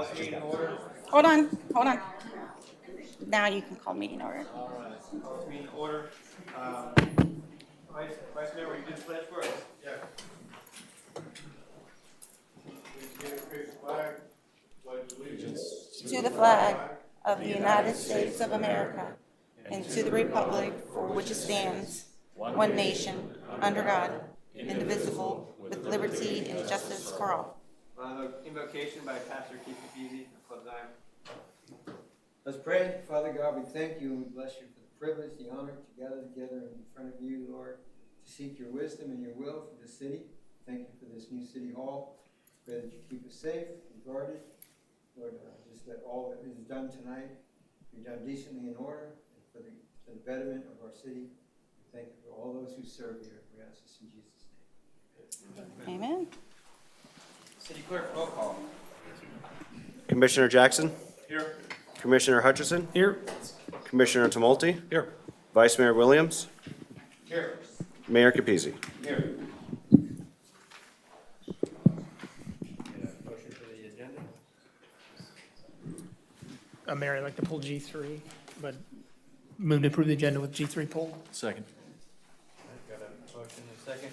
Call this meeting in order. Hold on. Now you can call meeting order. All right, call this meeting in order. Vice Mayor, will you do the pledge for us? Yeah. To the flag of the United States of America and to the republic for which it stands, one nation, under God, indivisible, with liberty and justice for all. Invocation by Pastor Keith Easy for Club Zion. Let's pray. Father God, we thank you and we bless you for the privilege, the honor to gather together in front of you, Lord, to seek your wisdom and your will for the city. Thank you for this new city hall. Pray that you keep us safe and guarded. Lord, just that all that is done tonight be done decently in order and for the betterment of our city. We thank you for all those who serve here. We ask this in Jesus' name. Amen. City Clerk, roll call. Commissioner Jackson? Here. Commissioner Hutchison? Here. Commissioner Tumulty? Here. Vice Mayor Williams? Here. Mayor Capizzi? Here. Motion for the agenda. Mayor, I'd like to pull G3, but move to approve the agenda with G3 pulled. Second. Got a motion and a second.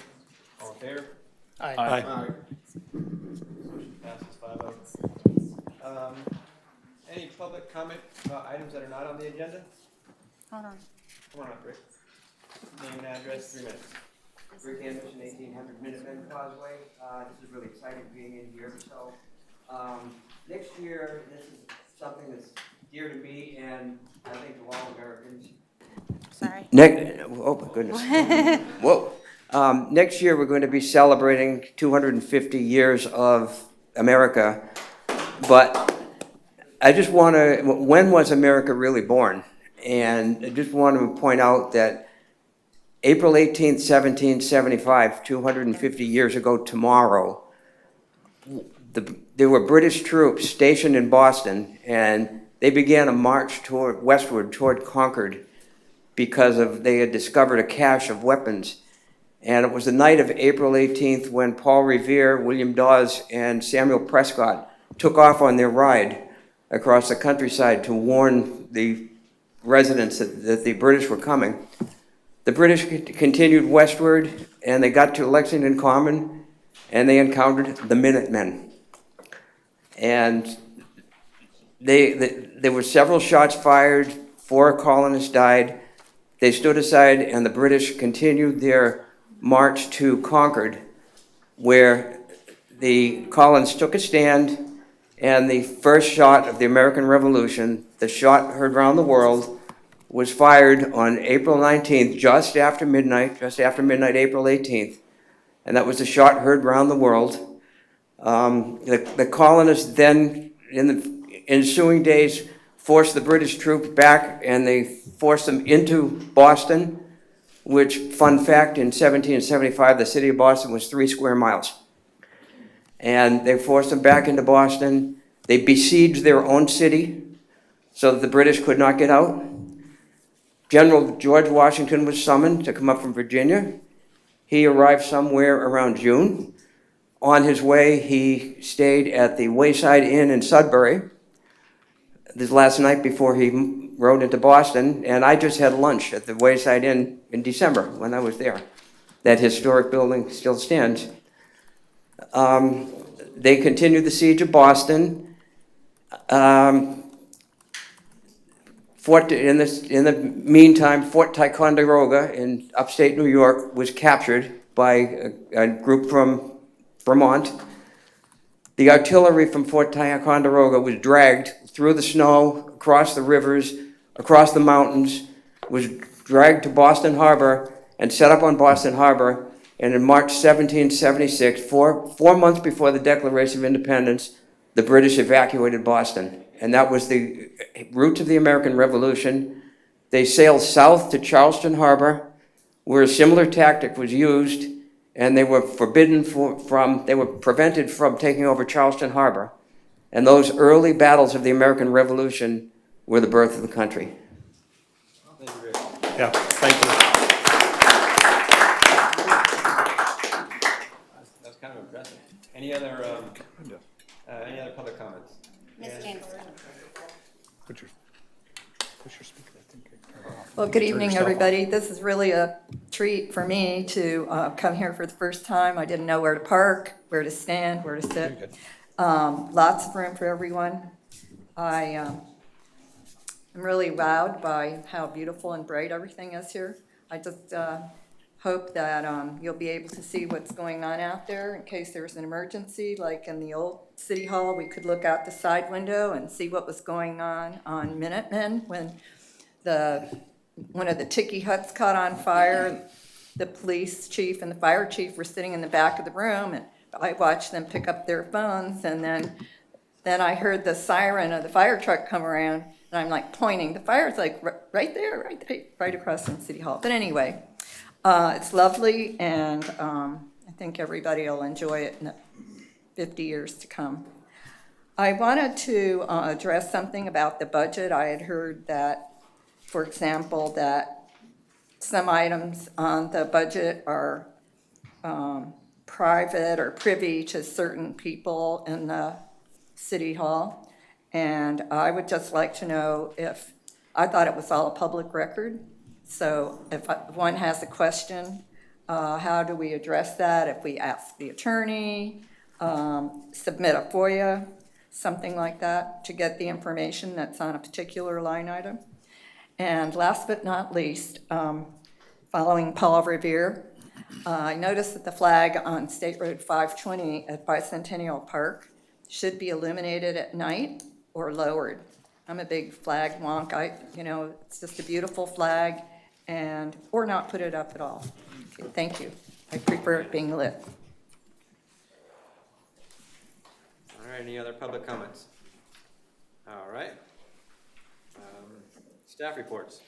All in favor? Aye. Motion passes 5-0. Any public comment about items that are not on the agenda? Hold on. Come on up, Rick. Name and address, 3 minutes. Rick Anderson, 1800 Minutemen Causeway. This is really exciting being in here. So next year, this is something that's dear to me and I think to all Americans. Sorry. Oh my goodness. Whoa. Next year, we're going to be celebrating 250 years of America. But I just want to, when was America really born? And I just want to point out that April 18th, 1775, 250 years ago tomorrow, there were British troops stationed in Boston, and they began a march westward toward Concord because they had discovered a cache of weapons. And it was the night of April 18th when Paul Revere, William Dawes, and Samuel Prescott took off on their ride across the countryside to warn the residents that the British were coming. The British continued westward, and they got to Lexington Common, and they encountered the Minutemen. And there were several shots fired, 4 colonists died. They stood aside, and the British continued their march to Concord, where the colonists took a stand, and the first shot of the American Revolution, the shot heard around the world, was fired on April 19th, just after midnight, April 18th. And that was the shot heard around the world. The colonists then, in the ensuing days, forced the British troops back, and they forced them into Boston, which, fun fact, in 1775, the city of Boston was 3 square miles. And they forced them back into Boston. They besieged their own city so that the British could not get out. General George Washington was summoned to come up from Virginia. He arrived somewhere around June. On his way, he stayed at the Wayside Inn in Sudbury this last night before he rode into Boston, and I just had lunch at the Wayside Inn in December when I was there. That historic building still stands. They continued the siege of Boston. In the meantime, Fort Ticonderoga in upstate New York was captured by a group from Vermont. The artillery from Fort Ticonderoga was dragged through the snow, across the rivers, across the mountains, was dragged to Boston Harbor and set up on Boston Harbor. And in March 1776, four months before the Declaration of Independence, the British evacuated Boston. And that was the roots of the American Revolution. They sailed south to Charleston Harbor, where a similar tactic was used, and they were prevented from taking over Charleston Harbor. And those early battles of the American Revolution were the birth of the country. Thank you, Rick. Yeah, thank you. That's kind of impressive. Any other public comments? Ms. James. Well, good evening, everybody. This is really a treat for me to come here for the first time. I didn't know where to park, where to stand, where to sit. Lots of room for everyone. I am really wowed by how beautiful and bright everything is here. I just hope that you'll be able to see what's going on out there in case there's an emergency. Like in the old City Hall, we could look out the side window and see what was going on Minutemen when one of the tiki huts caught on fire. The police chief and the fire chief were sitting in the back of the room, and I watched them pick up their phones, and then I heard the siren of the fire truck come around, and I'm like pointing. The fire's like right there, right across from City Hall. But anyway, it's lovely, and I think everybody will enjoy it in the 50 years to come. I wanted to address something about the budget. I had heard that, for example, that some items on the budget are private or privy to certain people in the City Hall. And I would just like to know if, I thought it was all a public record. So if one has a question, how do we address that? If we ask the attorney, submit a FOIA, something like that, to get the information that's on a particular line item. And last but not least, following Paul Revere, I noticed that the flag on State Road 520 at Bicentennial Park should be illuminated at night or lowered. I'm a big flag wonk. It's just a beautiful flag, or not put it up at all. Okay, thank you. I prefer it being lit. All right, any other public comments? All right. Staff reports.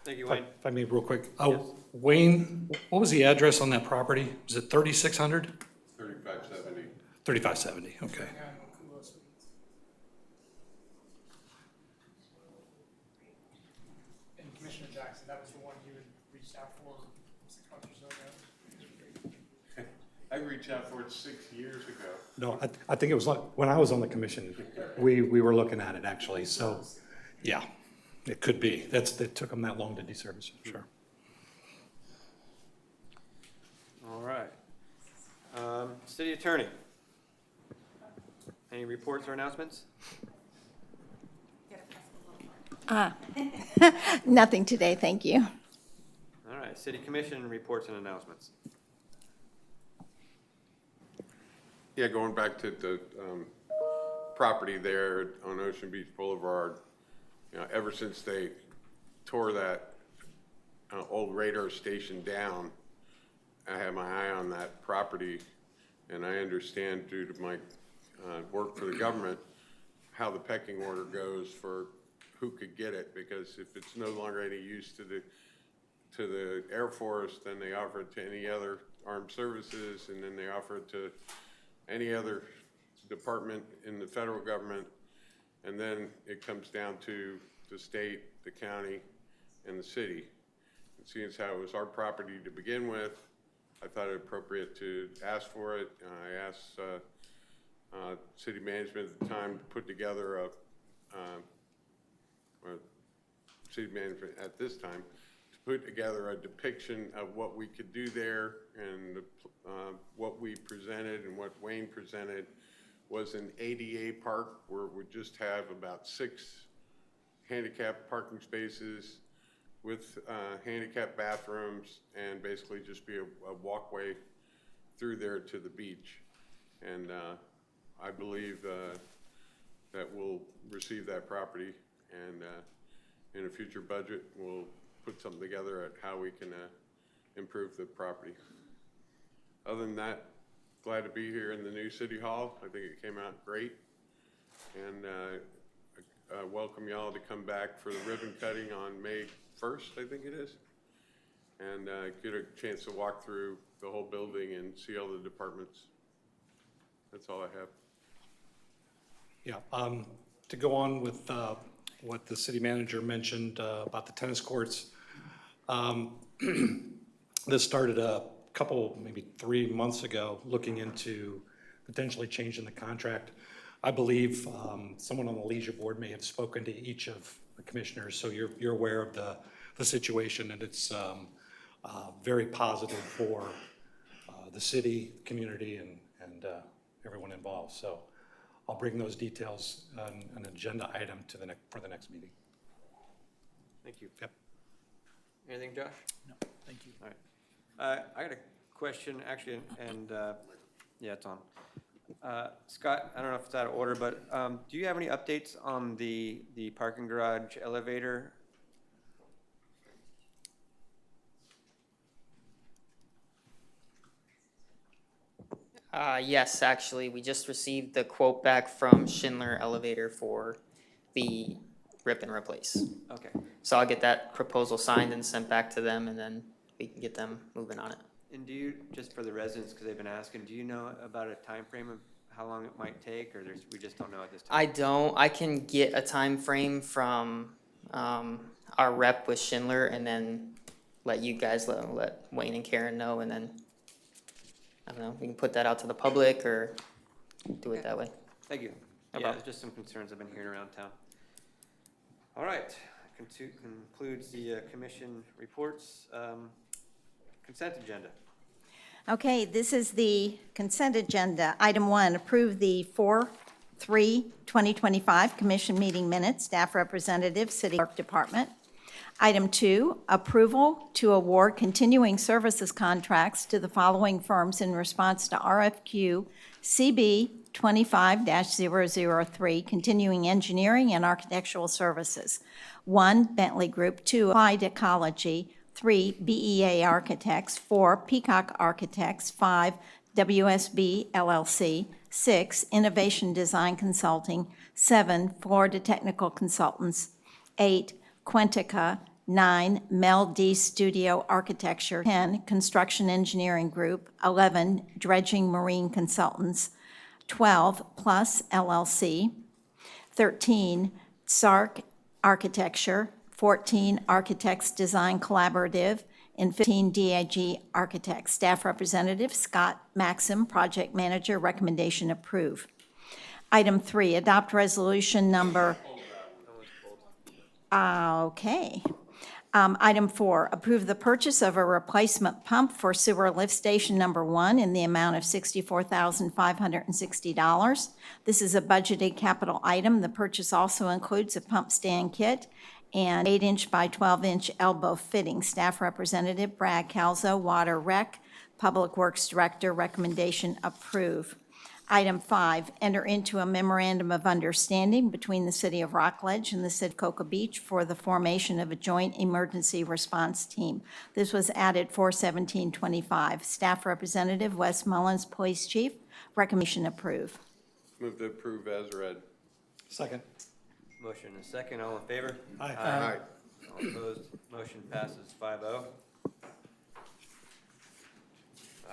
Thank you, Wayne. If I may, real quick. Yes. Wayne, what was the address on that property? Was it 3600? 3570. 3570, okay. And Commissioner Jackson, that was the one you had reached out for 6 months or so ago? I reached out for it 6 years ago. No, I think it was like, when I was on the commission, we were looking at it actually, so, yeah, it could be. It took them that long to deservice it, sure. All right. City Attorney. Any reports or announcements? Nothing today, thank you. All right, City Commission reports and announcements. Yeah, going back to the property there on Ocean Beach Boulevard, you know, ever since they tore that old radar station down, I have my eye on that property, and I understand due to my work for the government how the pecking order goes for who could get it, because if it's no longer any use to the Air Force, then they offer it to any other armed services, and then they offer it to any other department in the federal government, and then it comes down to the state, the county, and the city. And seeing as how it was our property to begin with, I thought it appropriate to ask for it. I asked city management at the time to put together or city management at this time, to put together a depiction of what we could do there, and what we presented and what Wayne presented was an ADA park where we just have about 6 handicap parking spaces with handicap bathrooms, and basically just be a walkway through there to the beach. And I believe that we'll receive that property, and in a future budget, we'll put something together at how we can improve the property. Other than that, glad to be here in the new City Hall. I think it came out great. And I welcome y'all to come back for the ribbon cutting on May 1st, I think it is. And get a chance to walk through the whole building and see all the departments. That's all I have. Yeah, to go on with what the city manager mentioned about the tennis courts, this started a couple, maybe 3 months ago, looking into potentially changing the contract. I believe someone on the leisure board may have spoken to each of the commissioners, so you're aware of the situation, and it's very positive for the city, community, and everyone involved. So I'll bring those details on an agenda item to for the next meeting. Thank you. Yep. Anything, Josh? No, thank you. All right. I got a question, actually, and yeah, it's on. Scott, I don't know if it's out of order, but do you have any updates on the parking garage elevator? Yes, actually, we just received the quote back from Schindler Elevator for the rip and replace. Okay. So I'll get that proposal signed and sent back to them, and then we can get them moving on it. And do you, just for the residents, because they've been asking, do you know about a time frame of how long it might take, or we just don't know at this time? I don't. I can get a time frame from our rep with Schindler, and then let you guys let Wayne and Karen know, and then I don't know. We can put that out to the public or do it that way. Thank you. No Yeah, problem. it's just some concerns I've been hearing around town. All right, concludes the commission reports. Consent agenda. Okay, this is the consent agenda. Item 1, approve the 4/3/2025 commission meeting minutes, staff representative, city clerk department. Item 2, approval to award continuing services contracts to the following firms in response to RFQ CB 25-003, continuing engineering and architectural services. 1, Bentley Group. 2, Applied Ecology. 3, BEA Architects. 4, Peacock Architects. 5, WSB LLC. 6, Innovation Design Consulting. 7, Florida Technical Consultants. 8, Quantica. 9, Mel D Studio Architecture. 10, Construction Engineering Group. 11, Dredging Marine Consultants. 12, Plus LLC. 13, SARC Architecture. 14, Architects Design Collaborative. And 15, DAG Architects. Staff Representative Scott Maxim, Project Manager, recommendation approve. Item 3, adopt resolution number. Okay. Item 4, approve the purchase of a replacement pump for sewer lift station number 1 in the amount of $64,560. This is a budgeted capital item. The purchase also includes a pump stand kit and 8-inch by 12-inch elbow fitting. Staff Representative Brad Calzo, Water Rec, Public Works Director, recommendation approve. Item 5, enter into a memorandum of understanding between the City of Rockledge and the City of Cocoa Beach for the formation of a joint emergency response team. This was added for 17/25. Staff Representative Wes Mullins, Police Chief, recommendation approve. Move to approve as read. Second. Motion and a second, all in favor? Aye. Aye. All opposed, motion passes 5-0.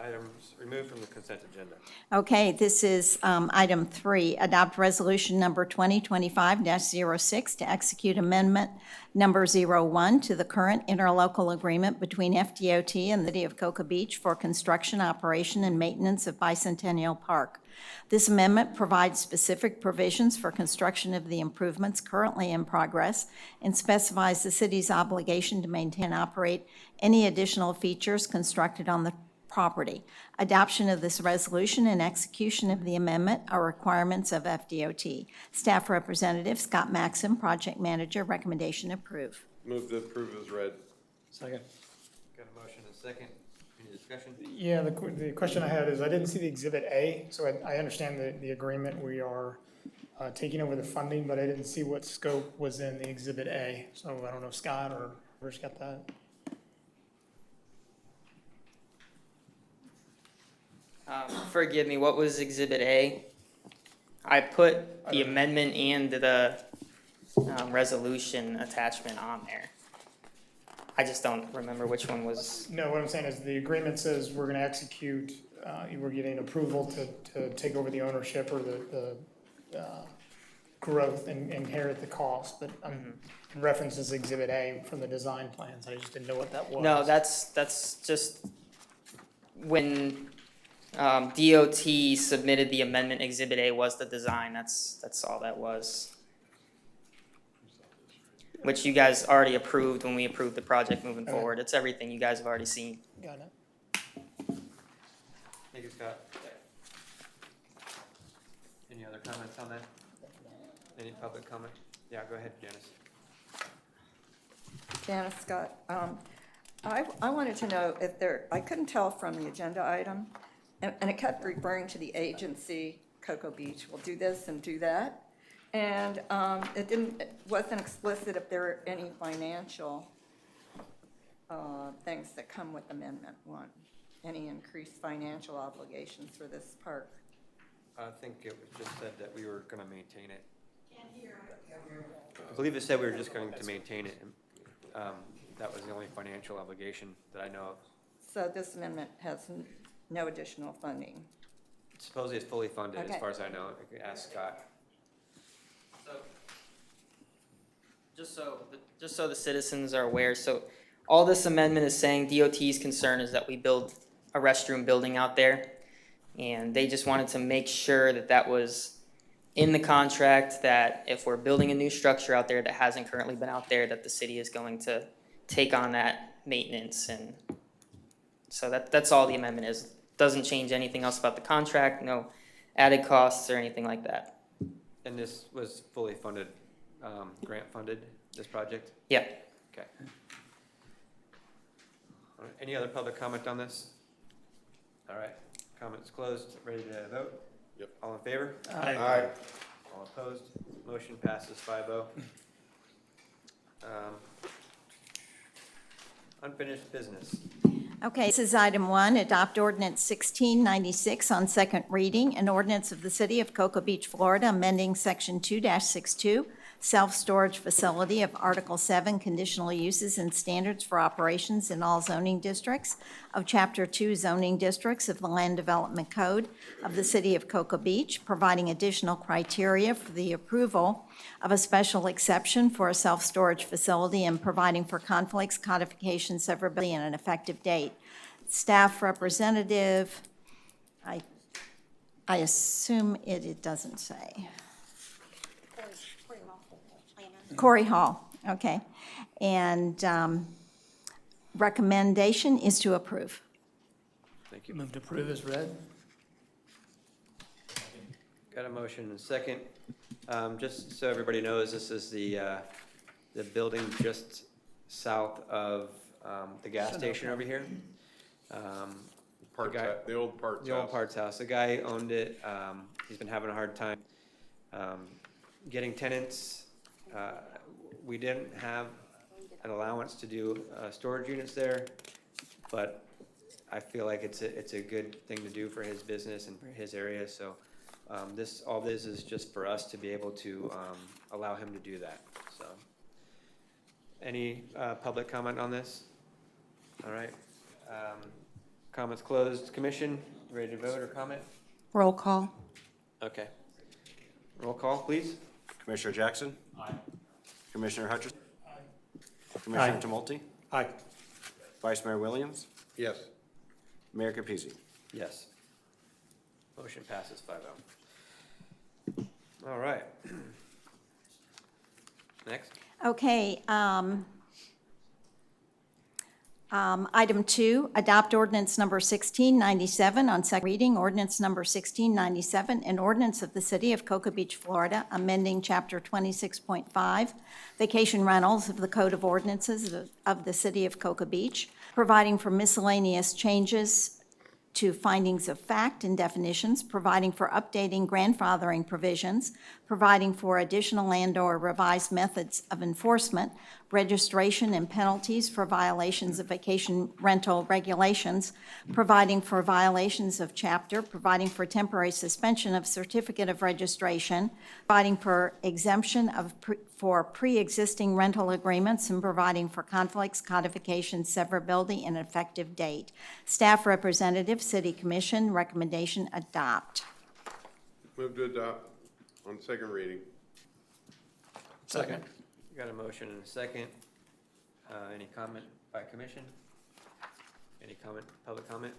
Items removed from the consent agenda. Okay, this is item 3, adopt resolution number 2025-06 to execute amendment number 01 to the current interlocal agreement between FDOT and the City of Cocoa Beach for construction, operation, and maintenance of Bicentennial Park. This amendment provides specific provisions for construction of the improvements currently in progress and specifies the city's obligation to maintain and operate any additional features constructed on the property. Adoption of this resolution and execution of the amendment are requirements of FDOT. Staff Representative Scott Maxim, Project Manager, recommendation approve. Move to approve as read. Second. Got a motion and a second. Any discussion? Yeah, the question I had is, I didn't see the Exhibit A, so I understand the agreement. We are taking over the funding, but I didn't see what scope was in the Exhibit A. So I don't know if Scott or whoever's got that. Forgive me, what was Exhibit A? I put the amendment and the resolution attachment on there. I just don't remember which one was. No, what I'm saying is the agreement says we're gonna execute, we're getting approval to take over the ownership or the growth and inherit the cost, but in reference to Exhibit A from the design plans, I just didn't know what that was. No, that's just when DOT submitted the amendment. Exhibit A was the design. That's all that was. Which you guys already approved when we approved the project moving forward. It's everything you guys have already seen. Got it. Thank you, Scott. Any other comments on that? Any public comment? Yeah, go ahead, Janice. Janice Scott, I wanted to know if I couldn't tell from the agenda item, and it kept referring to the agency, Cocoa Beach will do this and do that. And it wasn't explicit if there were any financial things that come with Amendment 1, any increased financial obligations for this park. I think it was just said that we were gonna maintain it. I believe it said we were just going to maintain it. That was the only financial obligation that I know of. So this amendment has no additional funding. Supposedly it's fully funded, as Okay. far as I know. I could ask Scott. Just so the citizens are aware, so all this amendment is saying, DOT's concern is that we build a restroom building out there. And they just wanted to make sure that that was in the contract, that if we're building a new structure out there that hasn't currently been out there, that the city is going to take on that maintenance. And so that's all the amendment is. Doesn't change anything else about the contract, no added costs or anything like that. And this was fully funded, grant funded, this project? Yeah. Okay. All right, any other public comment on this? All right, comments closed, ready to vote? Yep. All in favor? Aye. All opposed? Motion passes 5-0. Unfinished business. Okay, this is item 1, adopt ordinance 1696 on second reading, an ordinance of the City of Cocoa Beach, Florida, amending section 2-62, self-storage facility of Article 7, conditional uses and standards for operations in all zoning districts of Chapter 2 zoning districts of the Land Development Code of the City of Cocoa Beach, providing additional criteria for the approval of a special exception for a self-storage facility and providing for conflicts, codification, severability, and an effective date. Staff representative, I assume it doesn't say. Corey Hall, okay. And recommendation is to approve. Thank you. Move to approve as read. Got a motion and a second. Just so everybody knows, this is the building just south of the gas station over here. The old parts The old house. parts house. The guy owned it. He's been having a hard time getting tenants. We didn't have an allowance to do storage units there, but I feel like it's a good thing to do for his business and for his area. So all this is just for us to be able to allow him to do that. So, any public comment on this? All right. Comments closed. Commission, ready to vote or comment? Roll call. Okay. Roll call, please. Commissioner Jackson? Aye. Commissioner Hutcherson? Aye. Commissioner Tumulty? Aye. Vice Mayor Williams? Yes. Mayor Capizzi? Yes. Motion passes 5-0. All right. Next. Okay, item 2, adopt ordinance number 1697 on second reading, ordinance number 1697, an ordinance of the City of Cocoa Beach, Florida, amending Chapter 26.5, vacation rentals of the Code of Ordinances of the City of Cocoa Beach, providing for miscellaneous changes to findings of fact and definitions, providing for updating grandfathering provisions, providing for additional and/or revised methods of enforcement, registration and penalties for violations of vacation rental regulations, providing for violations of chapter, providing for temporary suspension of certificate of registration, providing for exemption for pre-existing rental agreements, and providing for conflicts, codification, severability, and effective date. Staff representative, City Commission, recommendation adopt. Move to adopt on second reading. Second. Got a motion and a second. Any comment by commission? Any comment, public comment?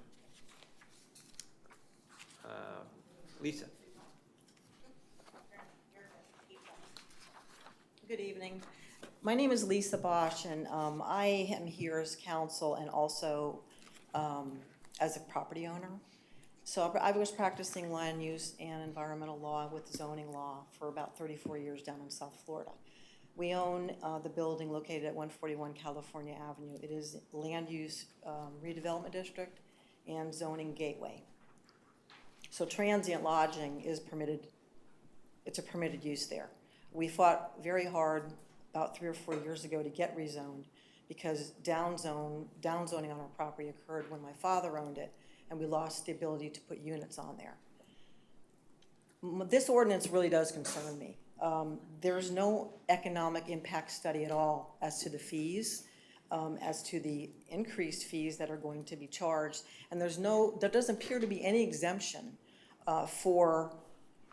Lisa? Good evening. My name is Lisa Bosch, and I am here as counsel and also as a property owner. So I was practicing land use and environmental law with zoning law for about 34 years down in South Florida. We own the building located at 141 California Avenue. It is land use redevelopment district and zoning gateway. So transient lodging is permitted. It's a permitted use there. We fought very hard about 3 or 4 years ago to get rezoned because downzoning on our property occurred when my father owned it, and we lost the ability to put units on there. This ordinance really does concern me. There's no economic impact study at all as to the fees, as to the increased fees that are going to be charged, and there doesn't appear to be any exemption for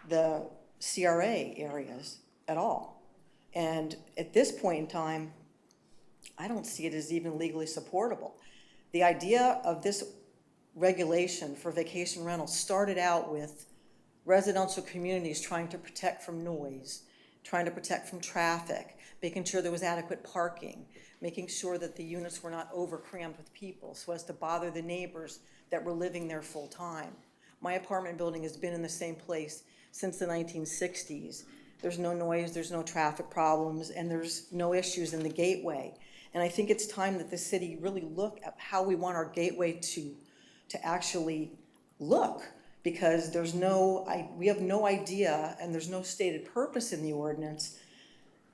the CRA areas at all. And at this point in time, I don't see it as even legally supportable. The idea of this regulation for vacation rentals started out with residential communities trying to protect from noise, trying to protect from traffic, making sure there was adequate parking, making sure that the units were not over-crammed with people so as to bother the neighbors that were living there full time. My apartment building has been in the same place since the 1960s. There's no noise, there's no traffic problems, and there's no issues in the gateway. And I think it's time that the city really look at how we want our gateway to actually look, because we have no idea, and there's no stated purpose in the ordinance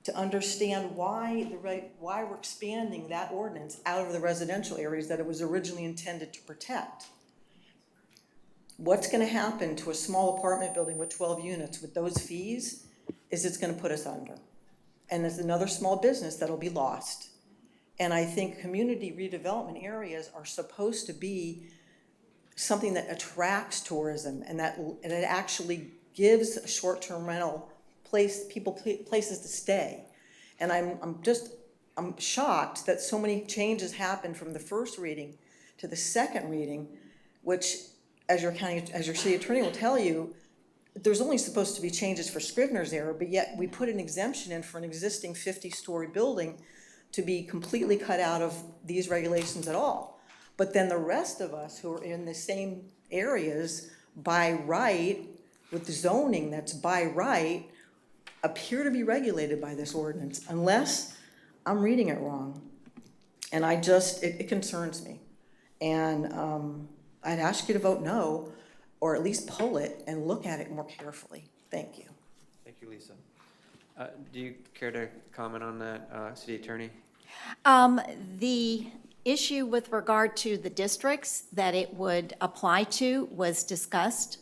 to understand why we're expanding that ordinance out of the residential areas that it was originally intended to protect. What's going to happen to a small apartment building with 12 units with those fees is it's going to put us under. and there's another small business that'll be lost. And I think community redevelopment areas are supposed to be something that attracts tourism and it actually gives a short-term rental places to stay. And I'm shocked that so many changes happened from the first reading to the second reading, which, as your city attorney will tell you, there's only supposed to be changes for Scrivener's error, but yet we put an exemption in for an existing 50-story building to be completely cut out of these regulations at all. But then the rest of us who are in the same areas by right, with the zoning that's by right, appear to be regulated by this ordinance, unless I'm reading it wrong. And it concerns me. And I'd ask you to vote no, or at least pull it and look at it more carefully. Thank you. Thank you, Lisa. Do you care to comment on that, City Attorney? The issue with regard to the districts that it would apply to was discussed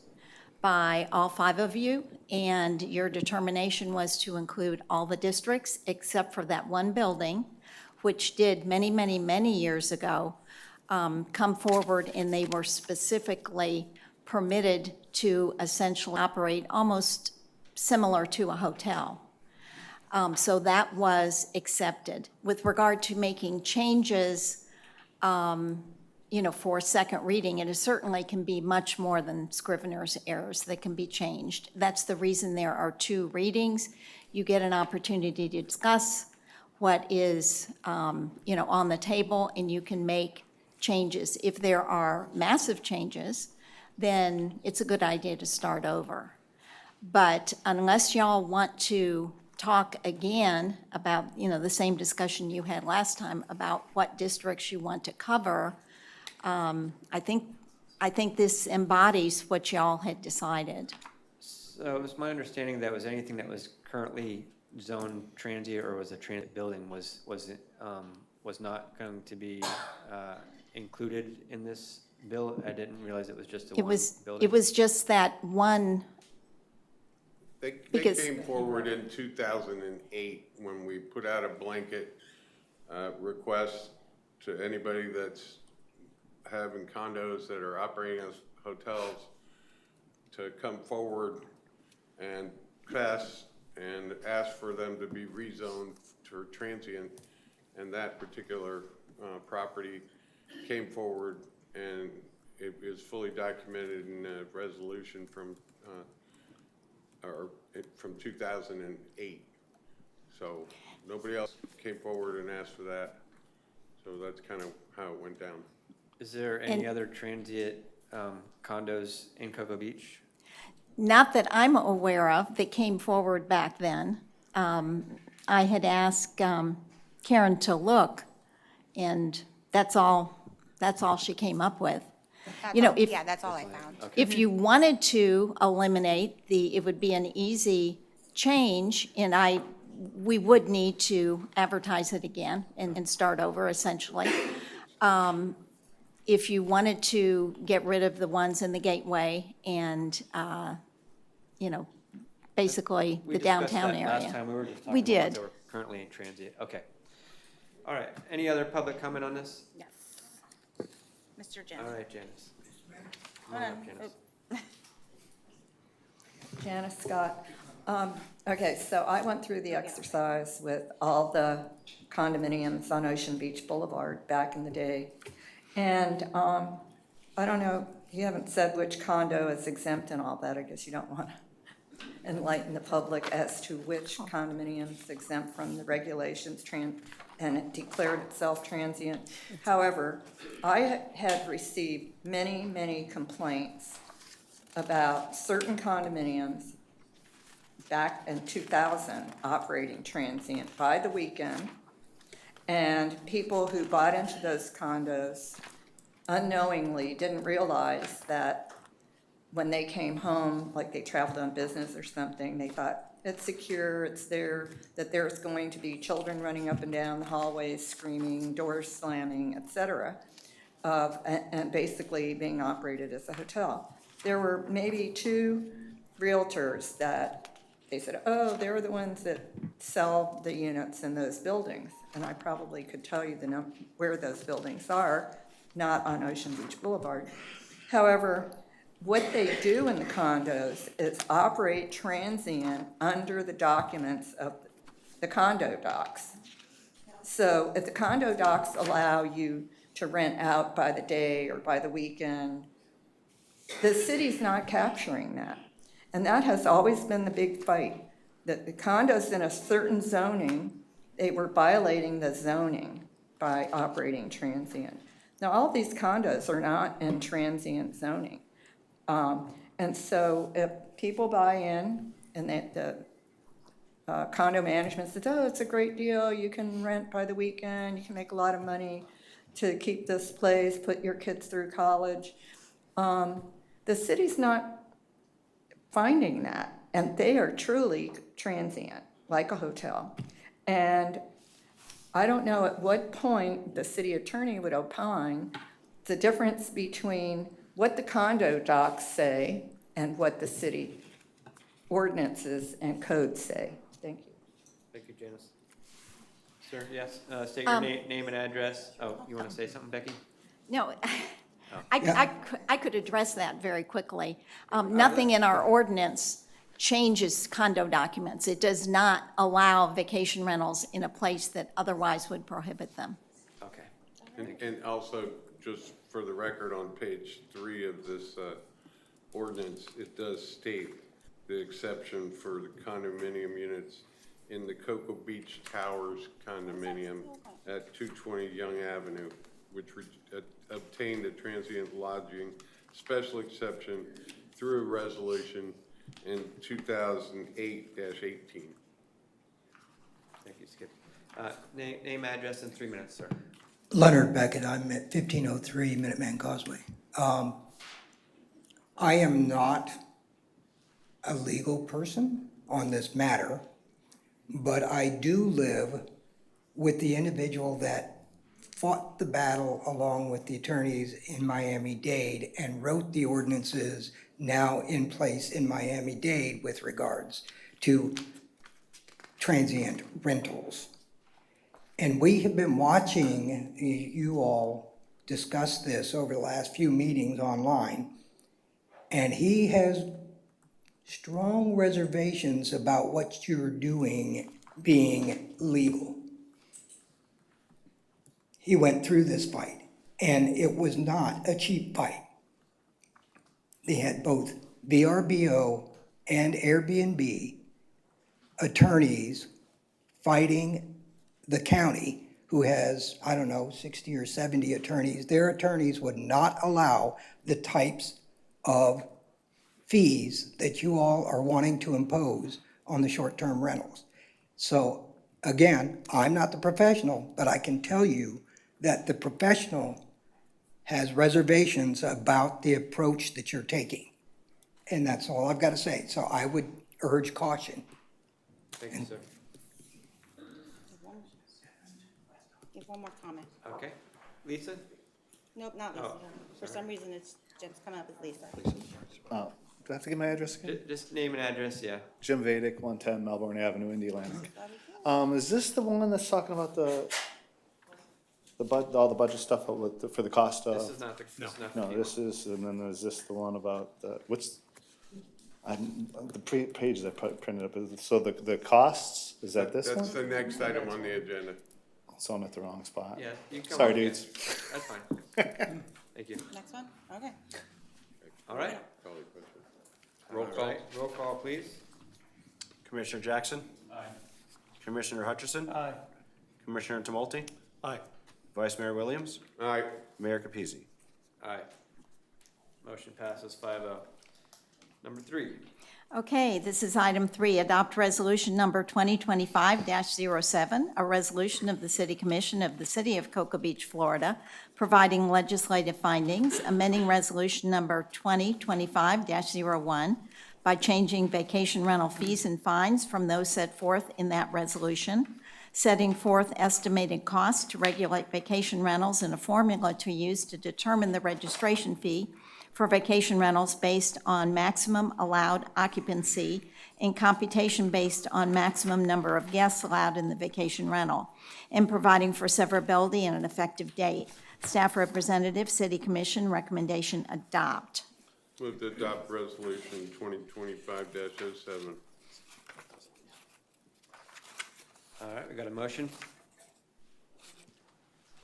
by all 5 of you, and your determination was to include all the districts except for that one building, which did many, many, many years ago come forward, and they were specifically permitted to essentially operate almost similar to a hotel. So that was accepted. With regard to making changes, for second reading, it certainly can be much more than Scrivener's errors that can be changed. That's the reason there are 2 readings. You get an opportunity to discuss what is, on the table, and you can make changes. If there are massive changes, then it's a good idea to start over. But unless y'all want to talk again about, the same discussion you had last time about what districts you want to cover, I think this embodies what y'all had decided. So it was my understanding that was anything that was currently zoned transient or was a transit building was not going to be included in this bill. I didn't realize it was just the one building. It was just that one. They came forward in 2008 when we put out a blanket request to anybody that's having condos that are operating as hotels to come forward and pass and ask for them to be rezoned to transient. And that particular property came forward, and it is fully documented in a resolution from 2008. So nobody else came forward and asked for that. So that's kind of how it went down. Is there any other transient condos in Cocoa Beach? Not that I'm aware of that came forward back then. I had asked Karen to look, and that's all she came up with. Yeah, that's all I found. If you wanted to eliminate it would be an easy change, and we would need to advertise it again and start over essentially. If you wanted to get rid of the ones in the gateway and, basically We the discussed downtown that area. last time. We were just We talking about did. ones that were currently in transient. Okay. All right. Any other public comment on this? Yes. Mr. Jim. All right, Janice. Come on Hold up, on. Janice. Janice Scott. Okay, so I went through the exercise with all the condominiums on Ocean Beach Boulevard back in the day. And I don't know, you haven't said which condo is exempt and all that. I guess you don't want to enlighten the public as to which condominium is exempt from the regulations and it declared itself transient. However, I had received many, many complaints about certain condominiums back in 2000 operating transient by the weekend, and people who bought into those condos unknowingly didn't realize that when they came home, like they traveled on business or something, they thought it's secure, it's there, that there's going to be children running up and down the hallways screaming, doors slamming, etc., and basically being operated as a hotel. There were maybe 2 realtors that they said, oh, they're the ones that sell the units in those buildings. And I probably could tell you where those buildings are, not on Ocean Beach Boulevard. However, what they do in the condos is operate transient under the documents of the condo docs. So if the condo docs allow you to rent out by the day or by the weekend, the city's not capturing that. And that has always been the big fight, that the condos in a certain zoning, they were violating the zoning by operating transient. Now, all these condos are not in transient zoning. And so if people buy in and the condo management says, oh, it's a great deal, you can rent by the weekend, you can make a lot of money to keep this place, put your kids through college. The city's not finding that, and they are truly transient, like a hotel. And I don't know at what point the city attorney would opine the difference between what the condo docs say and what the city ordinances and codes say. Thank you. Thank you, Janice. Sir, yes, state your name and address. Oh, you want to say something, Becky? No, I could address that very quickly. Nothing in our ordinance changes condo documents. It does not allow vacation rentals in a place that otherwise would prohibit them. Okay. And also, just for the record, on page 3 of this ordinance, it does state the exception for the condominium units in the Cocoa Beach Towers condominium at 220 Young Avenue, which obtained a transient lodging special exception through a resolution in 2008-18. Thank you, Skip. Name, address, in 3 minutes, sir. Leonard Beckett, I'm at 1503 Minuteman Causeway. I am not a legal person on this matter, but I do live with the individual that fought the battle along with the attorneys in Miami-Dade and wrote the ordinances now in place in Miami-Dade with regards to transient rentals. And we have been watching you all discuss this over the last few meetings online, and he has strong reservations about what you're doing being legal. He went through this fight, and it was not a cheap fight. They had both VRBO and Airbnb attorneys fighting the county, who has, I don't know, 60 or 70 attorneys. Their attorneys would not allow the types of fees that you all are wanting to impose on the short-term rentals. So again, I'm not the professional, but I can tell you that the professional has reservations about the approach that you're taking. And that's all I've got to say. So I would urge caution. Thank you, sir. Give one more comment. Okay. Lisa? Nope, not Lisa. Oh, For some reason, it's just coming up as Lisa. Oh, do I have to give my address again? Just name and address, yeah. Jim Vedic, 110 Melbourne Avenue, Indiana. Is this the one that's talking about all the budget stuff for the cost of? This is not the, this is not the No, deal. this is, and then is this the one about, the page that I printed up, so the costs, is that this one? That's the next item on the agenda. So I'm at the wrong spot. Yeah. You can come Sorry, up again. dudes. That's fine. Thank you. Next one? Okay. All right. Call the question. Roll call, roll call, please. Commissioner Jackson? Aye. Commissioner Hutcherson? Aye. Commissioner Tumulty? Aye. Vice Mayor Williams? All right, Mayor Capizzi? Aye. Motion passes 5-0. Number 3. Okay, this is item 3, adopt resolution number 2025-07, a resolution of the City Commission of the City of Cocoa Beach, Florida, providing legislative findings, amending resolution number 2025-01 by changing vacation rental fees and fines from those set forth in that resolution, setting forth estimated costs to regulate vacation rentals and a formula to use to determine the registration fee for vacation rentals based on maximum allowed occupancy and computation based on maximum number of guests allowed in the vacation rental, and providing for severability and an effective date. Staff representative, City Commission, recommendation adopt. Move to adopt resolution 2025-07. All right, we got a motion?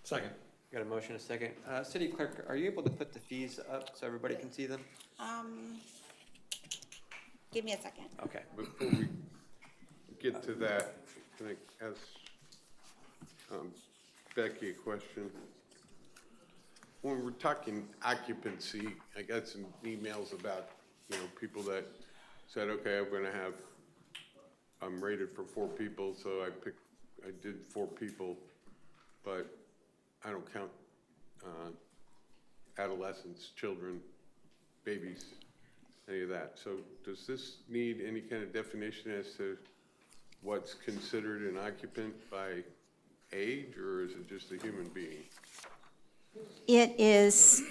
Second. Got a motion, a second. City Clerk, are you able to put the fees up so everybody can see them? Give me a second. Okay. Before we get to that, can I ask Becky a question? When we're talking occupancy, I got some emails about, people that said, okay, I'm rated for 4 people, so I did 4 people, but I don't count adolescents, children, babies, any of that. So does this need any kind of definition as to what's considered an occupant by age, or is it just a human being? It is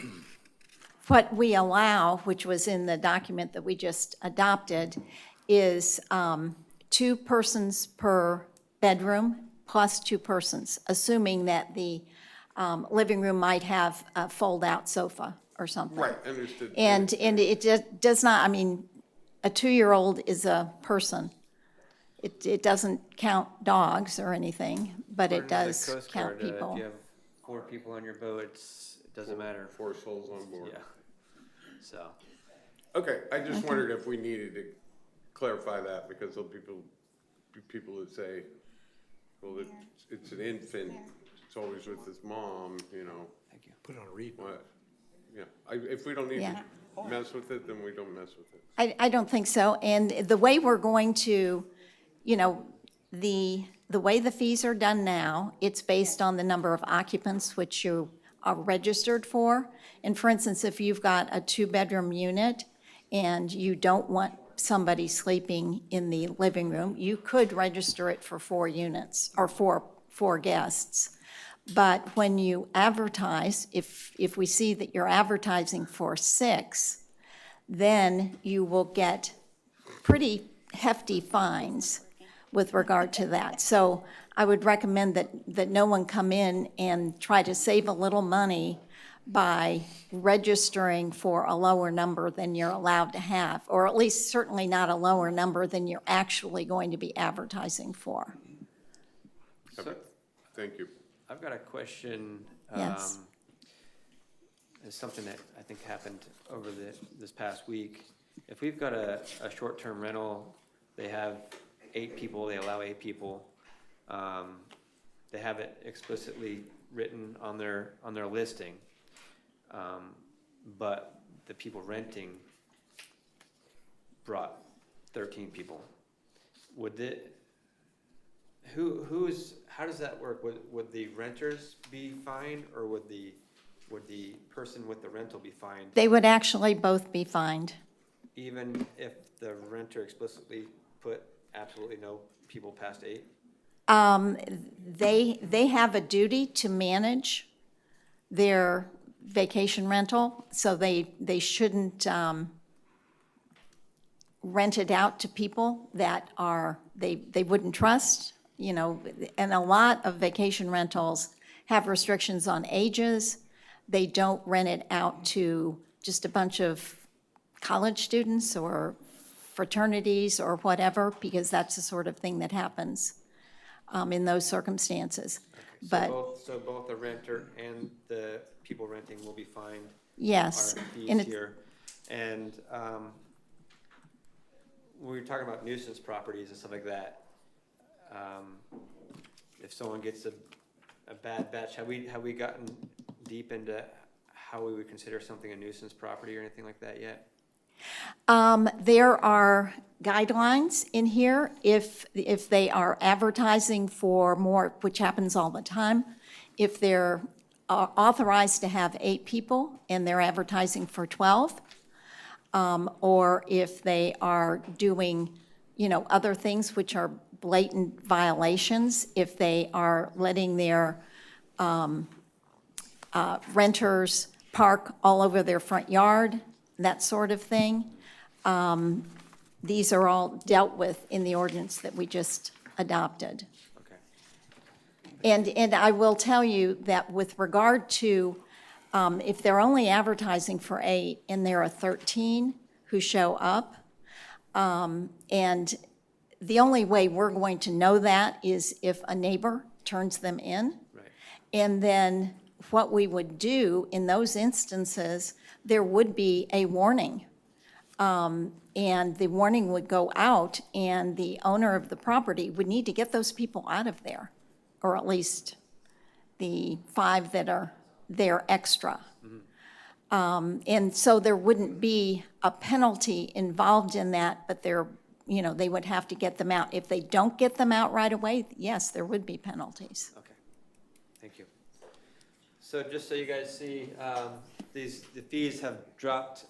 what we allow, which was in the document that we just adopted, is 2 persons per bedroom plus 2 persons, assuming that the living room might have a fold-out sofa or something. Right, understood. And it does not, I mean, a 2-year-old is a person. It doesn't count dogs or anything, but it According to the does Coast count Guard, people. If you have 4 people on your boat, it doesn't matter. 4 souls on board. Yeah. So, Okay, I just wondered if we needed to clarify that, because there'll be people that say, well, it's an infant, it's always with his mom, thank you. Put it on a read. what? Yeah, if we don't need Yeah. to mess with it, then we don't mess with it. I don't think so. And the way we're going to, the way the fees are done now, it's based on the number of occupants which you are registered for. And for instance, if you've got a 2-bedroom unit and you don't want somebody sleeping in the living room, you could register it for 4 units or four guests. But when you advertise, if we see that you're advertising for 6, then you will get pretty hefty fines with regard to that. So I would recommend that no one come in and try to save a little money by registering for a lower number than you're allowed to have, or at least certainly not a lower number than you're actually going to be advertising for. So, Thank you. I've got a question. Yes. It's something that I think happened over this past week. If we've got a short-term rental, they have 8 people, they allow 8 people. They have it explicitly written on their listing. But the people renting brought 13 people. How does that work? Would the renters be fined, or would the person with the rental be fined? They would actually both be fined. Even if the renter explicitly put absolutely no people past 8? They have a duty to manage their vacation rental, so they shouldn't rent it out to people that they wouldn't trust, and a lot of vacation rentals have restrictions on ages. They don't rent it out to just a bunch of college students or fraternities or whatever, because that's the sort of thing that happens in those circumstances. But So both the renter and the people renting will be fined? yes. Our and fees it's- here. And when we were talking about nuisance properties and stuff like that, if someone gets a bad batch, have we gotten deep into how we would consider something a nuisance property or anything like that yet? There are guidelines in here if they are advertising for more, which happens all the time. If they're authorized to have 8 people and they're advertising for 12, or if they are doing, other things which are blatant violations, if they are letting their renters park all over their front yard, that sort of thing. These are all dealt with in the ordinance that we just adopted. Okay. And I will tell you that with regard to, if they're only advertising for 8 and there are 13 who show up, and the only way we're going to know that is if a neighbor turns them in. Right. And then what we would do in those instances, there would be a warning. And the warning would go out, and the owner of the property would need to get those people out of there, or at least the 5 that are there extra. And so there wouldn't be a penalty involved in that, but they would have to get them out. If they don't get them out right away, yes, there would be penalties. Okay, thank you. So just so you guys see, the fees have dropped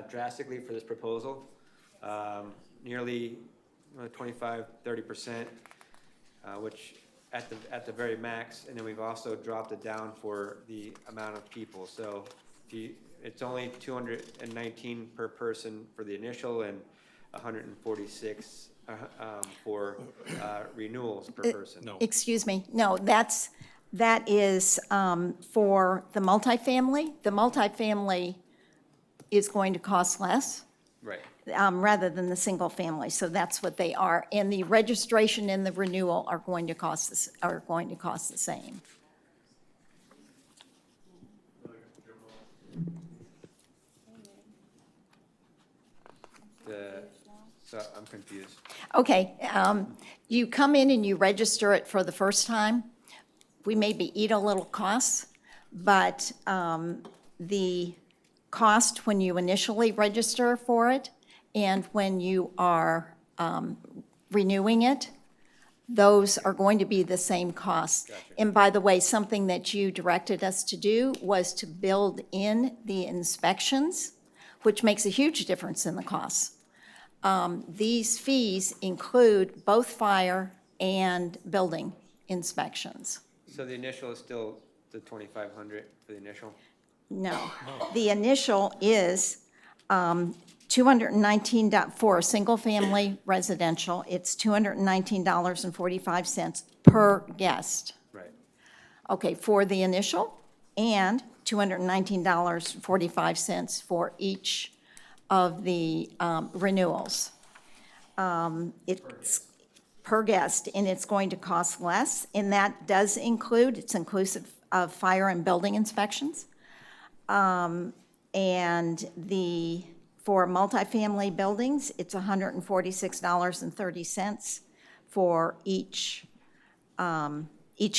drastically for this proposal, nearly 25, 30%, which at the very max, and then we've also dropped it down for the amount of people. So it's only $219 per person for the initial and $146 for renewals per person. No. Excuse me, no, that is for the multifamily. The multifamily is going to cost less. Right. Rather than the single family, so that's what they are. And the registration and the renewal are going to cost the same. So I'm confused. Okay, you come in and you register it for the first time. We maybe eat a little costs, but the cost when you initially register for it and when you are renewing it, those are going to be the same costs. Gotcha. And by the way, something that you directed us to do was to build in the inspections, which makes a huge difference in the costs. These fees include both fire and building inspections. So the initial is still the $2,500 for the initial? No. The initial is $219 for a single-family residential. It's $219.45 per guest. Right. Okay, for the initial, and $219.45 for each of the renewals. It's per guest, and it's going to cost less, and that does include, it's inclusive of fire and building inspections. And for multifamily buildings, it's $146.30 for each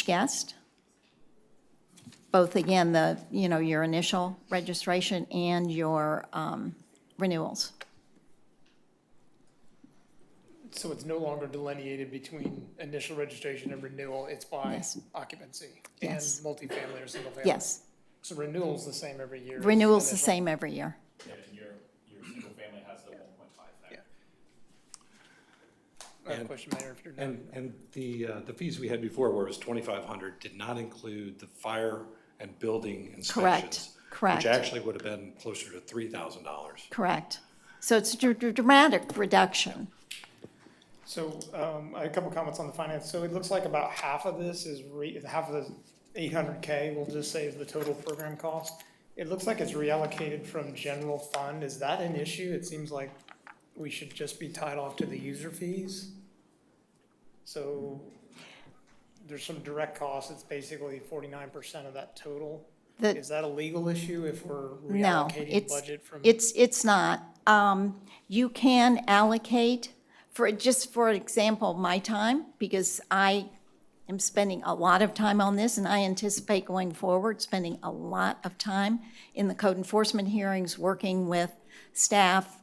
guest. Both, again, your initial registration and your renewals. So it's no longer delineated between initial registration and renewal, it's by Yes. occupancy? Yes. And multifamily or single family? Yes, So renewal's the same every year? as renewal's the initial? same every year. Yeah, and your single family has the 1.5 factor. I have a question, Mayor, if you're done. And the fees we had before, where it was $2,500, did not include the fire and building inspections. Correct. Which actually would have been closer to $3,000. Correct. So it's a dramatic reduction. So, I had a couple comments on the finance. So it looks like about half of this is, half of the $800K, we'll just say is the total program cost. It looks like it's reallocated from general fund. Is that an issue? It seems like we should just be tied off to the user fees. So there's some direct costs. It's basically 49% of that total. Is that a legal issue if we're No, reallocating budget from? it's not. You can allocate, for example, my time, because I am spending a lot of time on this, and I anticipate going forward, spending a lot of time in the code enforcement hearings, working with staff,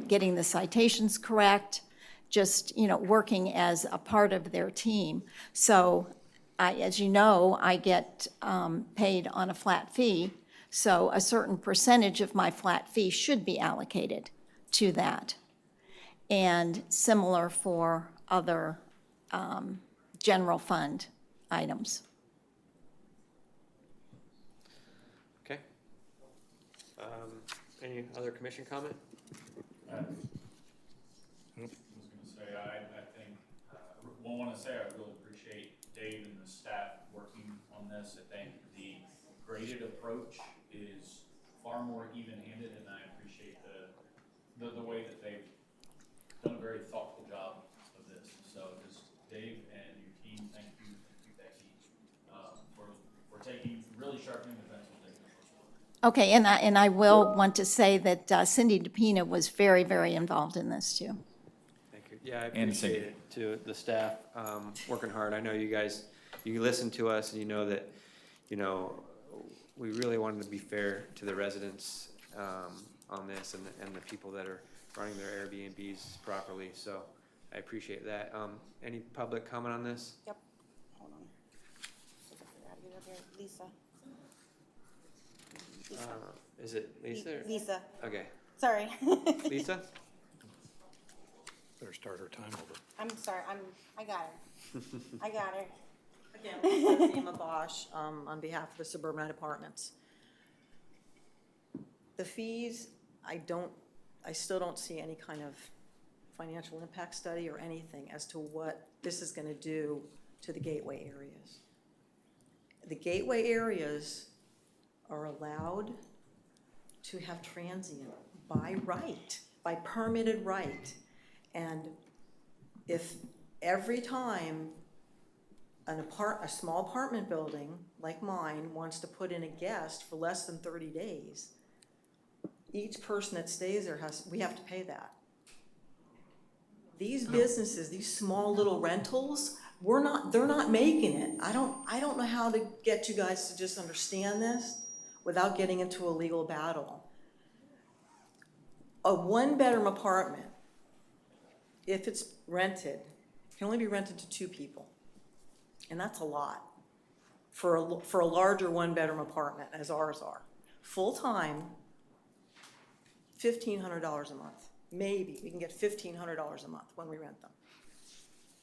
getting the citations correct, just, working as a part of their team. So as you know, I get paid on a flat fee, so a certain percentage of my flat fee should be allocated to that. And similar for other general fund items. Okay. Any other commission comment? I was gonna say, I think, want to say I really appreciate Dave and the staff working on this. I think the graded approach is far more even-handed, and I appreciate the way that they've done a very thoughtful job of this. So just Dave and your team, thank you, Becky, for taking, really sharpening the pencil, taking the first one. Okay, and I will want to say that Cindy DePina was very, very involved in this too. Thank you. Yeah, I appreciate it to the staff, working hard. I know you guys, you listen to us and you know that, we really wanted to be fair to the residents, on this and the people that are running their Airbnbs properly. So I appreciate that. Any public comment on this? Yep. Hold on. I gotta get up here. Lisa. Is it Lisa? or- Lisa. Okay. Sorry. Lisa? Better start her time over. I'm sorry. I got her. I got her. Again, Nima Bosch, on behalf of the Suburbanite Apartments. The fees, I still don't see any kind of financial impact study or anything as to what this is gonna do to the gateway areas. The gateway areas are allowed to have transient by right, by permitted right. And if every time a small apartment building like mine wants to put in a guest for less than 30 days, each person that stays there we have to pay that. These businesses, these small little rentals, they're not making it. I don't know how to get you guys to just understand this without getting into a legal battle. A one-bedroom apartment, if it's rented, can only be rented to 2 people. And that's a lot for a larger one-bedroom apartment, as ours are. Full-time, $1,500 a month. Maybe we can get $1,500 a month when we rent them.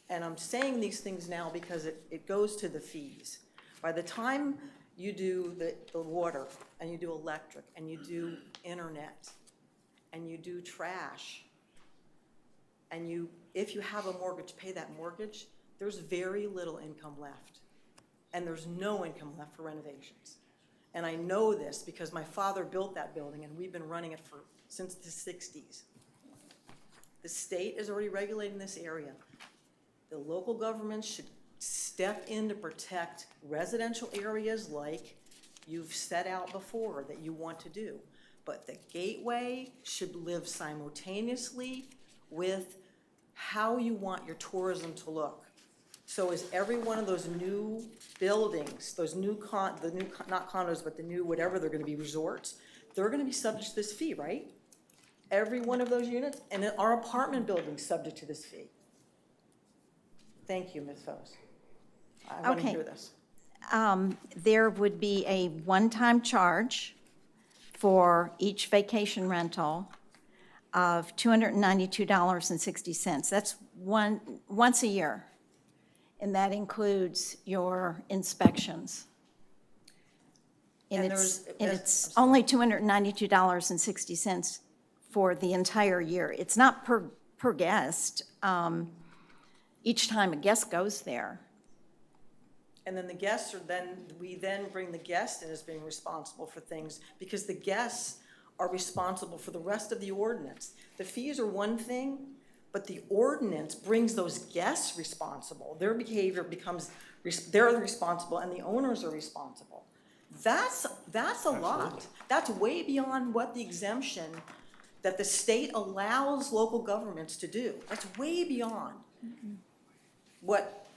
And I'm saying these things now because it goes to the fees. By the time you do the water, and you do electric, and you do internet, and you do trash, and if you have a mortgage, pay that mortgage, there's very little income left. And there's no income left for renovations. And I know this because my father built that building and we've been running it since the 60s. The state is already regulating this area. The local government should step in to protect residential areas like you've set out before that you want to do. But the gateway should live simultaneously with how you want your tourism to look. So is every one of those new buildings, those not condos, but the new whatever they're gonna be resorts, they're gonna be subject to this fee, right? Every one of those units, and then our apartment building's subject to this fee. Thank you, Ms. Foes. I want to Okay. hear this. There would be a one-time charge for each vacation rental of $292.60. That's once a year, and that includes your inspections. And it's only $292.60 for the entire year. It's not per guest, each time a guest goes there. And then the guests we then bring the guest in as being responsible for things because the guests are responsible for the rest of the ordinance. The fees are one thing, but the ordinance brings those guests responsible. Their behavior they're responsible and the owners are responsible. That's a lot. That's way beyond what the exemption that the state allows local governments to do. That's way beyond what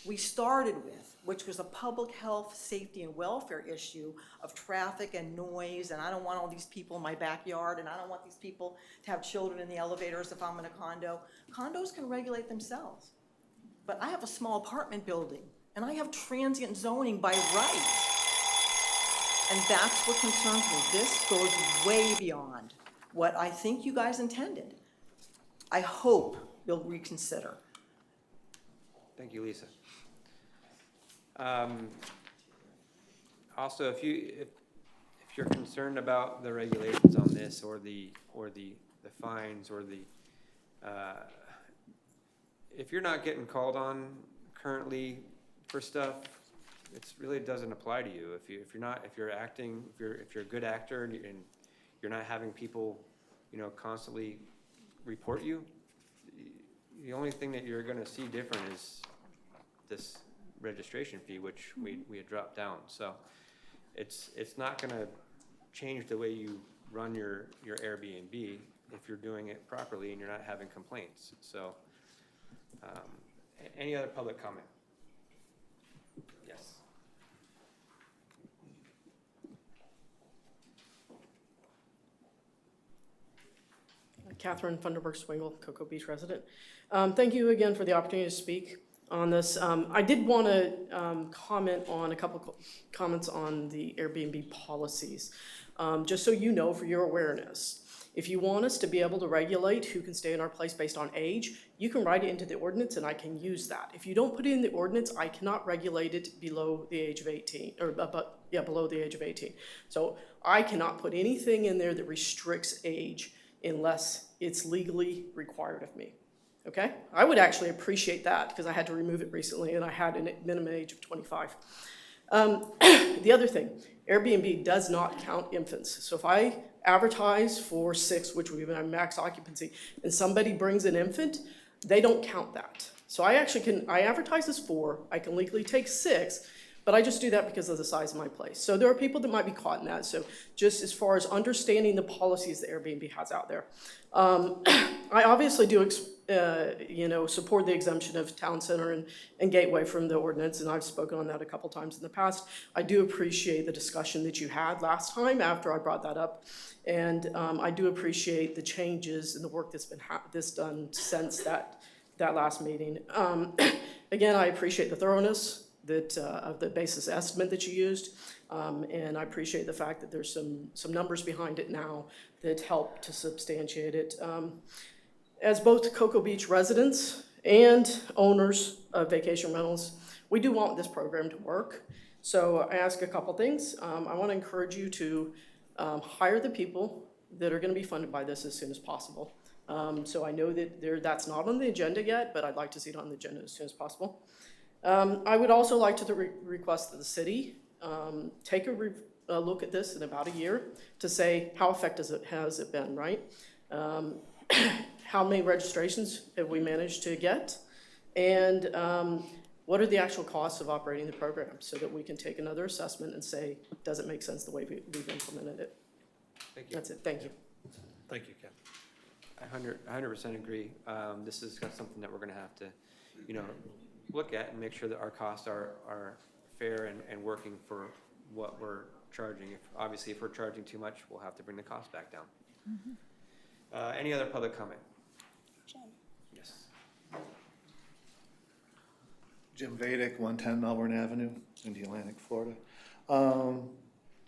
we started with, which was a public health, safety, and welfare issue of traffic and noise, and I don't want all these people in my backyard, and I don't want these people to have children in the elevators if I'm in a condo. Condos can regulate themselves. But I have a small apartment building, and I have transient zoning by right. And that's what concerns me. This goes way beyond what I think you guys intended. I hope you'll reconsider. Thank you, Lisa. Also, if you you're concerned about the regulations on this, or the fines, or if you're not getting called on currently for stuff, it really doesn't apply to you. If you're a good actor and you're not having people, constantly report you, the only thing that you're gonna see different is this registration fee, which we had dropped down. So it's not gonna change the way you run your Airbnb if you're doing it properly and you're not having complaints. So, any other public comment? Yes. Catherine Funderburg Swingle, Cocoa Beach resident. Thank you again for the opportunity to speak on this. I did want to comment on a couple comments on the Airbnb policies. Just so you know, for your awareness, if you want us to be able to regulate who can stay in our place based on age, you can write it into the ordinance and I can use that. If you don't put it in the ordinance, I cannot regulate it below the age of 18, or below the age of 18. So I cannot put anything in there that restricts age unless it's legally required of me, okay? I would actually appreciate that because I had to remove it recently and I had a minimum age of 25. The other thing, Airbnb does not count infants. So if I advertise for 6, which would be my max occupancy, and somebody brings an infant, they don't count that. So I advertise as 4, I can legally take 6, but I just do that because of the size of my place. So there are people that might be caught in that. So just as far as understanding the policies that Airbnb has out there. I obviously do, support the exemption of Town Center and Gateway from the ordinance, and I've spoken on that a couple times in the past. I do appreciate the discussion that you had last time after I brought that up, and I do appreciate the changes and the work that's been done since that last meeting. Again, I appreciate the thoroughness of the basis estimate that you used, and I appreciate the fact that there's some numbers behind it now that help to substantiate it. As both Cocoa Beach residents and owners of vacation rentals, we do want this program to work. So I ask a couple things. I want to encourage you to hire the people that are going to be funded by this as soon as possible. So I know that that's not on the agenda yet, but I'd like to see it on the agenda as soon as possible. I would also like to request that the city take a look at this in about a year to say how effective has it been, right? How many registrations have we managed to get? And what are the actual costs of operating the program so that we can take another assessment and say, does it make sense the way we've implemented it? Thank you. That's it. Thank you. Thank you, Ken. I 100% agree. This is something that we're going to have to, look at and make sure that our costs are fair and working for what we're charging. Obviously, if we're charging too much, we'll have to bring the cost back down. Mm-hmm. Any other public comment? Jim. Yes. Jim Vedic, 110 Melbourne Avenue, Indiana, Florida.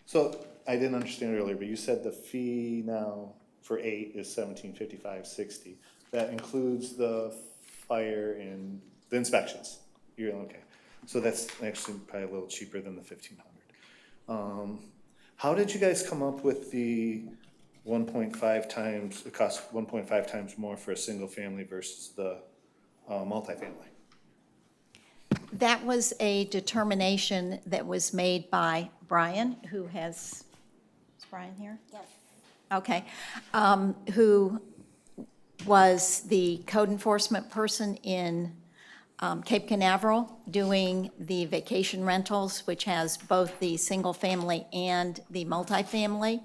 So I didn't understand earlier, but you said the fee now for 8 is $1755.60. That includes the fire and the inspections. You're okay. So that's actually probably a little cheaper than the $1,500. How did you guys come up with the 1.5 times? It costs 1.5 times more for a single family versus the multifamily. That was a determination that was made by Brian, is Brian here? Yes. Okay, who was the code enforcement person in Cape Canaveral doing the vacation rentals, which has both the single family and the multifamily.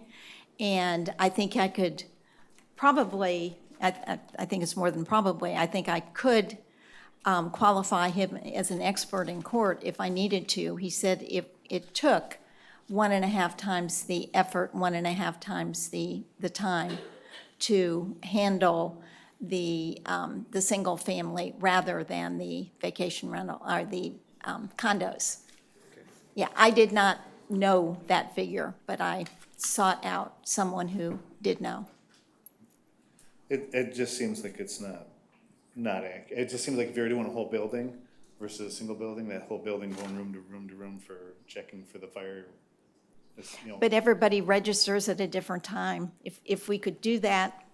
And I think I could probably, I think it's more than probably, I think I could qualify him as an expert in court if I needed to. He said if it took 1.5 times the effort, 1.5 times the time to handle the single family rather than the vacation rental or the condos. Okay. Yeah, I did not know that figure, but I sought out someone who did know. It just seems like it's not accurate. It just seems like if you're doing a whole building versus a single building, that whole building going room to room to room for checking for the fire It's, you know, But everybody registers at a different time. If we could do that,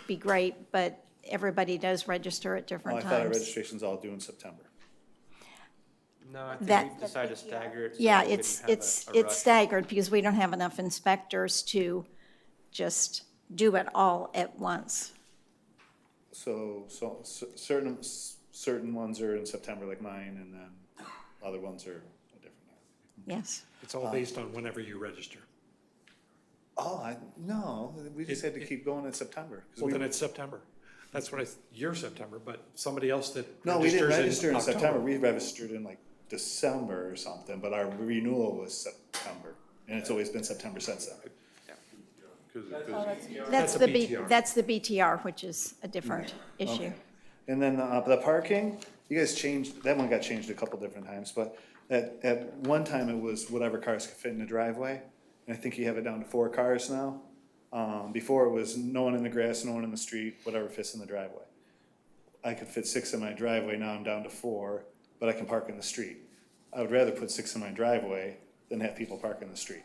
be great, but everybody does register at oh, I different thought our times. registration's all due in September. No, I think That- we've decided to stagger it. So Yeah, we wouldn't it's, have it's, a it's rush. staggered because we don't have enough inspectors to just do it all at once. So certain ones are in September, like mine, and then other ones are a different time. Yes. It's all based on whenever you register. Oh, no, we just had to keep going in September. 'cause Well, we- then it's September. That's what you're September, but somebody else that No, we didn't registers register in October. September, we registered in like December or something, but our renewal was September, and it's always been September since then. That's a the BTR. that's the BTR, which is a different issue. Okay. And then the parking, you guys changed, that one got changed a couple different times, but at one time it was whatever cars could fit in the driveway, and I think you have it down to 4 cars now. Before it was no one in the grass, no one in the street, whatever fits in the driveway. I could fit 6 in my driveway, now I'm down to 4, but I can park in the street. I would rather put 6 in my driveway than have people park in the street.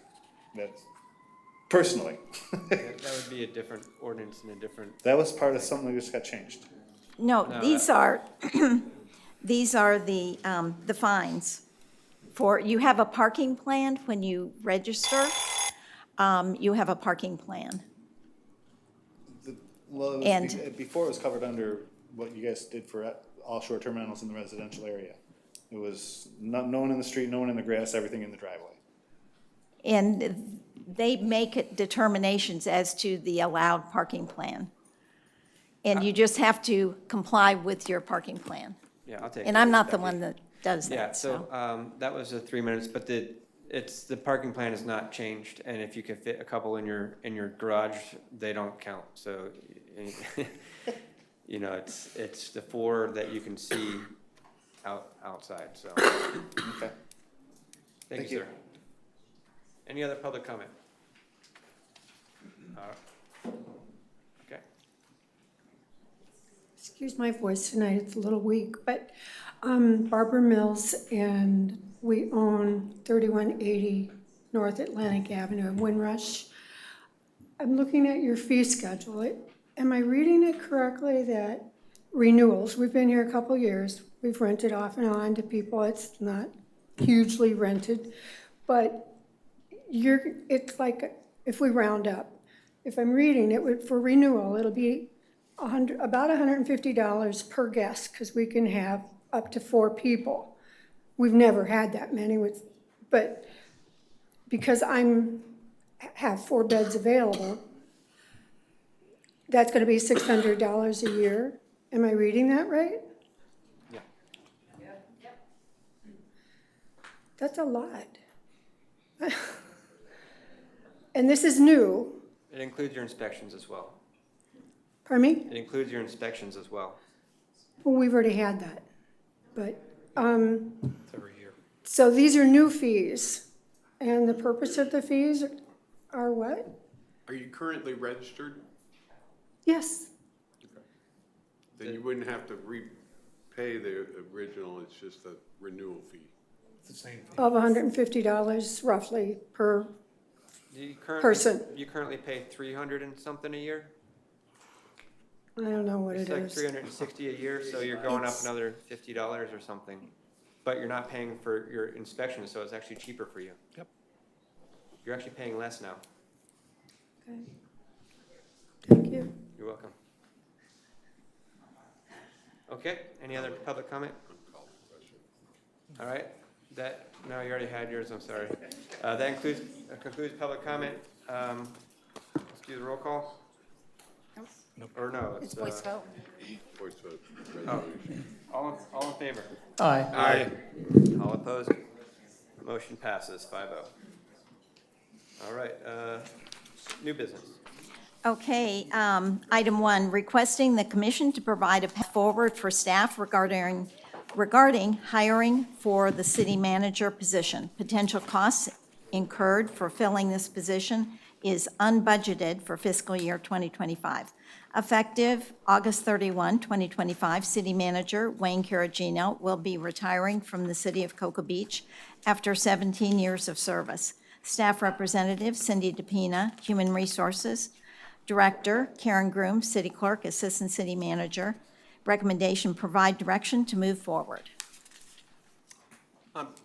That's, personally. That would be a different ordinance and a different, That was part of something that just got changed. No, No, these are, these are the fines. For, you have a parking plan when you register, you have a parking plan. Well, it was And- before it was covered under what you guys did for all short-term rentals in the residential area. It was no one in the street, no one in the grass, everything in the driveway. And they make determinations as to the allowed parking plan. And you just have to comply with your parking plan. yeah, I'll take. And that I'm as not the deputy. one that does Yeah, that, so, so. that was the 3 minutes, but the parking plan is not changed, and if you can fit a couple in your garage, they don't count, so, you know, it's the 4 that you can see outside, so. Okay. Thank you, sir. Any other public comment? Okay. Excuse my voice tonight, it's a little weak, but Barbara Mills, and we own 3180 North Atlantic Avenue in Windrush. I'm looking at your fee schedule. Am I reading it correctly that renewals, we've been here a couple years, we've rented off and on to people, it's not hugely rented, but it's like, if we round up, if I'm reading it, for renewal, it'll be about $150 per guest, because we can have up to 4 people. We've never had that many, but because have 4 beds available, that's gonna be $600 a year. Am I reading that right? Yeah. That's a lot. And this is new, It includes your inspections as well. pardon me? It includes your inspections as well. Well, we've already had that, but, It's every year. so these are new fees, and the purpose of the fees are what? Are you currently registered? Yes, Then you wouldn't have to repay the original, it's just a renewal fee. It's the same thing. of $150 roughly per, Do you currently- Person. You currently pay 300 and something a year? I don't know what It's it like is. 360 a year, so you're going up It's- another $50 or something. But you're not paying for your inspection, so it's actually cheaper for you. Yep. You're actually paying less now. Okay. Thank you. You're welcome. Okay, any other public comment? All right, no, you already had yours, I'm sorry. That concludes public comment. Let's do the roll call. Nope. Or no, It's voice vote. Voice vote, Oh, resolution. all in favor? Aye. Aye. All opposed? Motion passes 5-0. All right, new business. Okay, item 1, requesting the commission to provide a path forward for staff regarding hiring for the city manager position. Potential costs incurred for filling this position is unbudgeted for fiscal year 2025. Effective August 31, 2025, city manager Wayne Caragino will be retiring from the city of Cocoa Beach after 17 years of service. Staff Representative Cindy DePina, Human Resources. Director Karen Groom, City Clerk, Assistant City Manager. Recommendation, provide direction to move forward.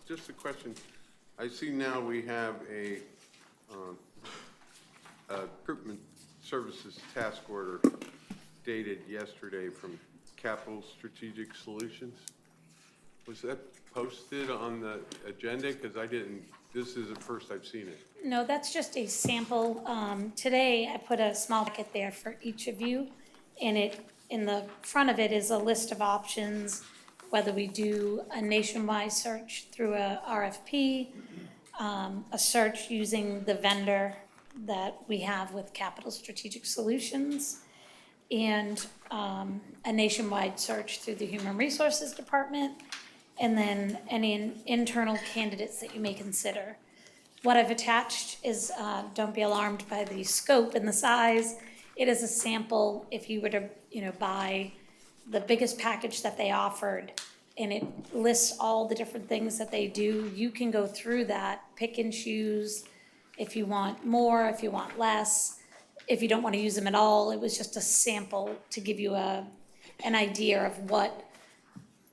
Just a question. I see now we have a recruitment services task order dated yesterday from Capital Strategic Solutions. Was that posted on the agenda? Because I didn't, this is the first I've seen it. No, that's just a sample. Today, I put a small bucket there for each of you, and in the front of it is a list of options, whether we do a nationwide search through a RFP, a search using the vendor that we have with Capital Strategic Solutions, and a nationwide search through the Human Resources Department, and then any internal candidates that you may consider. What I've attached is, don't be alarmed by the scope and the size. It is a sample. If you were to, buy the biggest package that they offered, and it lists all the different things that they do, you can go through that, pick and choose if you want more, if you want less, if you don't want to use them at all. It was just a sample to give you an idea of what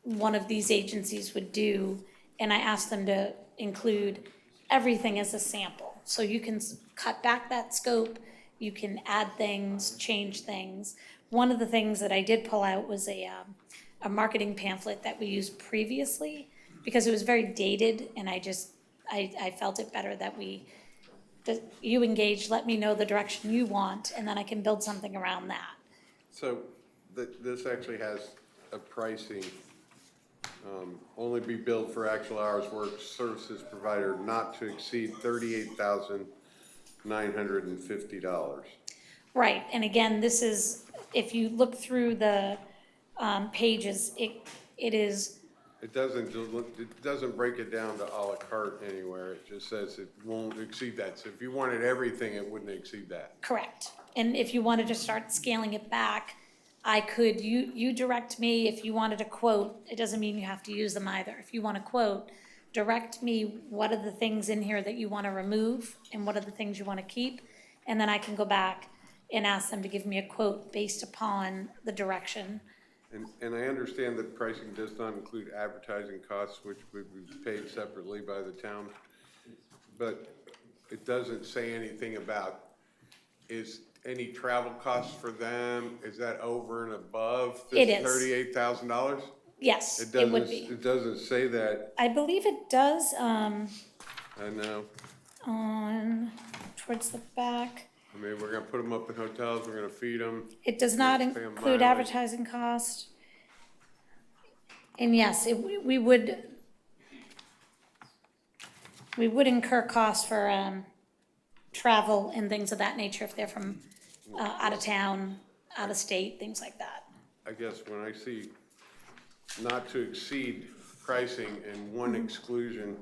one of these agencies would do, and I asked them to include everything as a sample. So you can cut back that scope, you can add things, change things. One of the things that I did pull out was a marketing pamphlet that we used previously, because it was very dated, and I felt it better that you engage, let me know the direction you want, and then I can build something around that. So this actually has a pricing, only be billed for actual hours worked, services provider not to exceed $38,950. Right, and again, this is, if you look through the pages, it is. It doesn't break it down to à la carte anywhere. It just says it won't exceed that. So if you wanted everything, it wouldn't exceed that. Correct. And if you wanted to start scaling it back, I could, you direct me. If you wanted a quote, it doesn't mean you have to use them either. If you want a quote, direct me what are the things in here that you want to remove and what are the things you want to keep. And then I can go back and ask them to give me a quote based upon the direction. And I understand that pricing does not include advertising costs, which would be paid separately by the town. But it doesn't say anything about, is any travel costs for them, is that over and above It this is. $38,000? Yes, it would be. It doesn't say that. I believe it does, I know. on, towards the back. I mean, we're gonna put them up in hotels, we're gonna feed them. It does not Pay 'em include mileage. advertising cost. And yes, we would incur costs for, travel and things of that nature if they're from, out of town, out of state, things like that. I guess when I see not to exceed pricing and one exclusion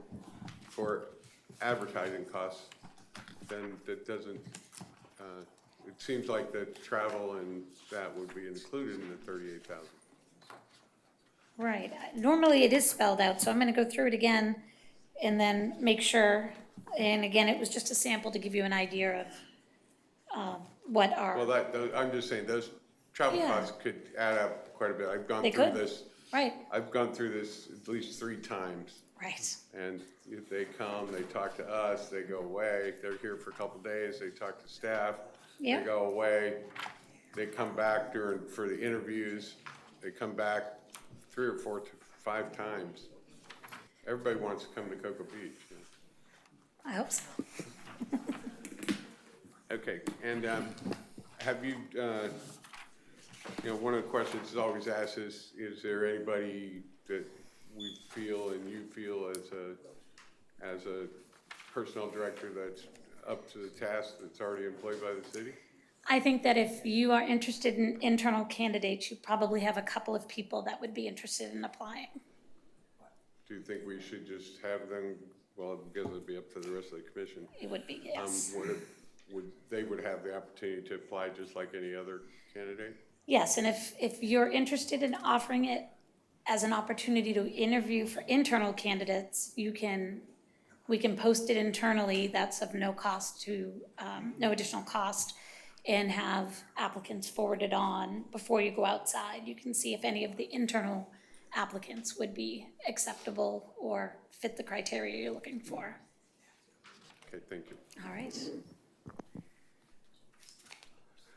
for advertising costs, then that doesn't, it seems like the travel and that would be included in the 38,000. Right. Normally it is spelled out, so I'm gonna go through it again and then make sure. And again, it was just a sample to give you an idea of, what our. Well, I'm just saying, those travel Yeah. costs could add up quite a bit. I've gone They through could. this. Right. I've gone through this at least 3 times. Right. And if they come, they talk to us, they go away, they're here for a couple days, they talk to staff, Yeah. they go away, they come back for the interviews, they come back 3 or 4 to 5 times. Everybody wants to come to Cocoa Beach. I hope so. Okay, and have you, one of the questions is always asked is there anybody that we feel and you feel as a personnel director that's up to the task that's already employed by the city? I think that if you are interested in internal candidates, you probably have a couple of people that would be interested in applying. Do you think we should just have them, well, because it'd be up to the rest of the commission? It would be, yes. They would have the opportunity to apply just like any other candidate? Yes, and if you're interested in offering it as an opportunity to interview for internal candidates, you can We can post it internally, that's of no cost to, no additional cost, and have applicants forwarded on before you go outside. You can see if any of the internal applicants would be acceptable or fit the criteria you're looking for. Okay, thank you. All right.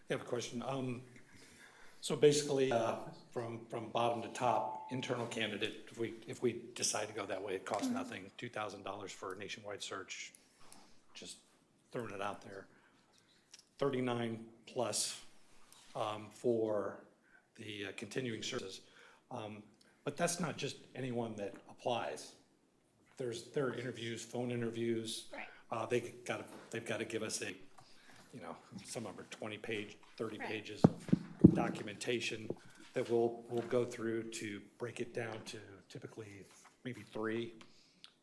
I have a question. So basically, from bottom to top, internal candidate, if we decide to go that way, it costs nothing, $2,000 for a nationwide search, just throwing it out there. 39 plus for the continuing services. But that's not just anyone that applies. There are interviews, phone interviews. Right. They've got to give us a, some of them are 20 page, 30 Right. pages of documentation that we'll go through to break it down to typically maybe 3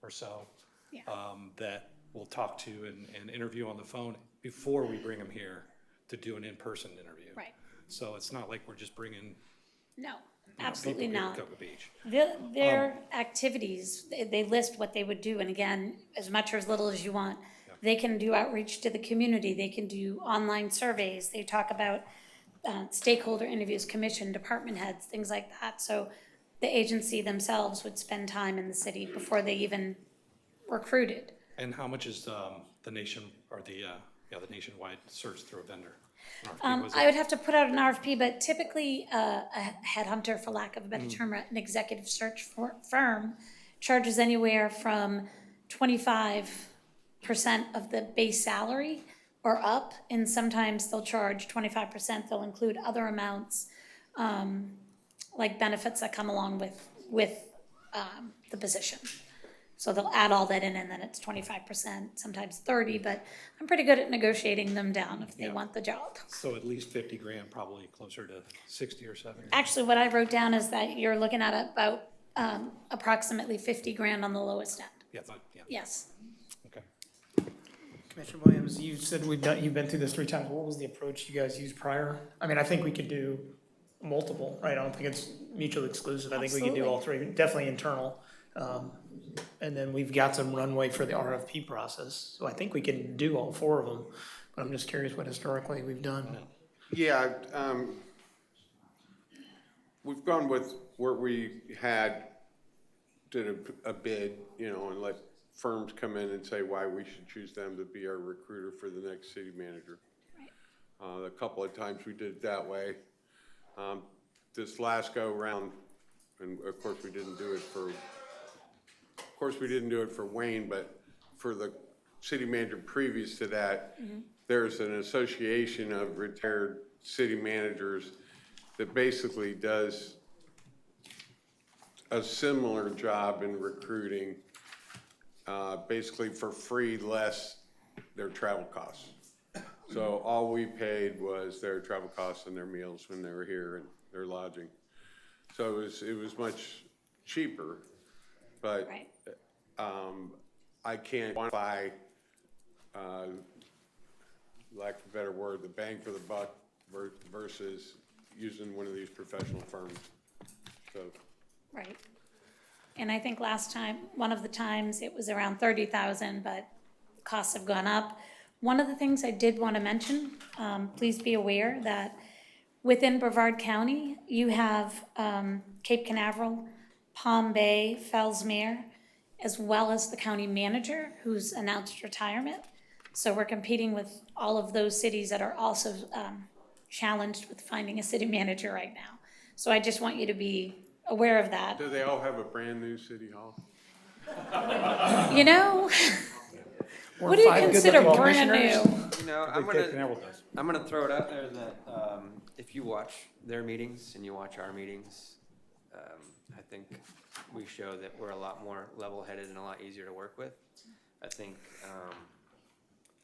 or so. Yeah. That we'll talk to and interview on the phone before we bring them here to do an in-person interview. Right. So it's not like we're just bringing No, absolutely people here not. to Cocoa Beach. Their activities, they list what they would do, and again, as much or as little as you want. They can do outreach to the community, they can do online surveys, they talk about stakeholder interviews, commission, department heads, things like that. So the agency themselves would spend time in the city before they even recruited. And how much is the nationwide search through a vendor? I would have to put out an RFP, but typically a headhunter, for lack of a better term, an executive search firm charges anywhere from 25% of the base salary or up, and sometimes they'll charge 25%. They'll include other amounts, like benefits that come along with the position. So they'll add all that in, and then it's 25%, sometimes 30%, but I'm pretty good at negotiating them down if they want the job. So at least 50 grand, probably closer to 60 or 70. Actually, what I wrote down is that you're looking at about approximately 50 grand on the lowest end. Yeah. Yes. Okay. Commissioner Williams, you said you've been through this 3 times. What was the approach you guys used prior? I mean, I think we could do multiple, right? I don't think it's mutually exclusive. I think we could do all 3, definitely internal. And then we've got some runway for the RFP process. So I think we can do all 4 of them, but I'm just curious what historically we've done. Yeah, we've gone with where we did a bid, and let firms come in and say why we should choose them to be our recruiter for the next city manager. A couple of times we did it that way. This last go round, and of course we didn't do it for Wayne, but for the city manager previous to that, there's an association of retired city managers that basically does a similar job in recruiting, basically for free, less their travel costs. So all we paid was their travel costs and their meals when they were here and their lodging. So it was much cheaper, but Right. I can't quantify, lack of a better word, the bang for the buck versus using one of these professional firms. So. Right. And I think last time, one of the times, it was around 30,000, but costs have gone up. One of the things I did want to mention, please be aware that within Brevard County, you have Cape Canaveral, Palm Bay, Fellsmere, as well as the county manager who's announced retirement. So we're competing with all of those cities that are also challenged with finding a city manager right now. So I just want you to be aware of that. Do they all have a brand new city hall? You know, what do you consider brand new? I'm gonna throw it out there that if you watch their meetings and you watch our meetings, I think we show that we're a lot more level-headed and a lot easier to work with. I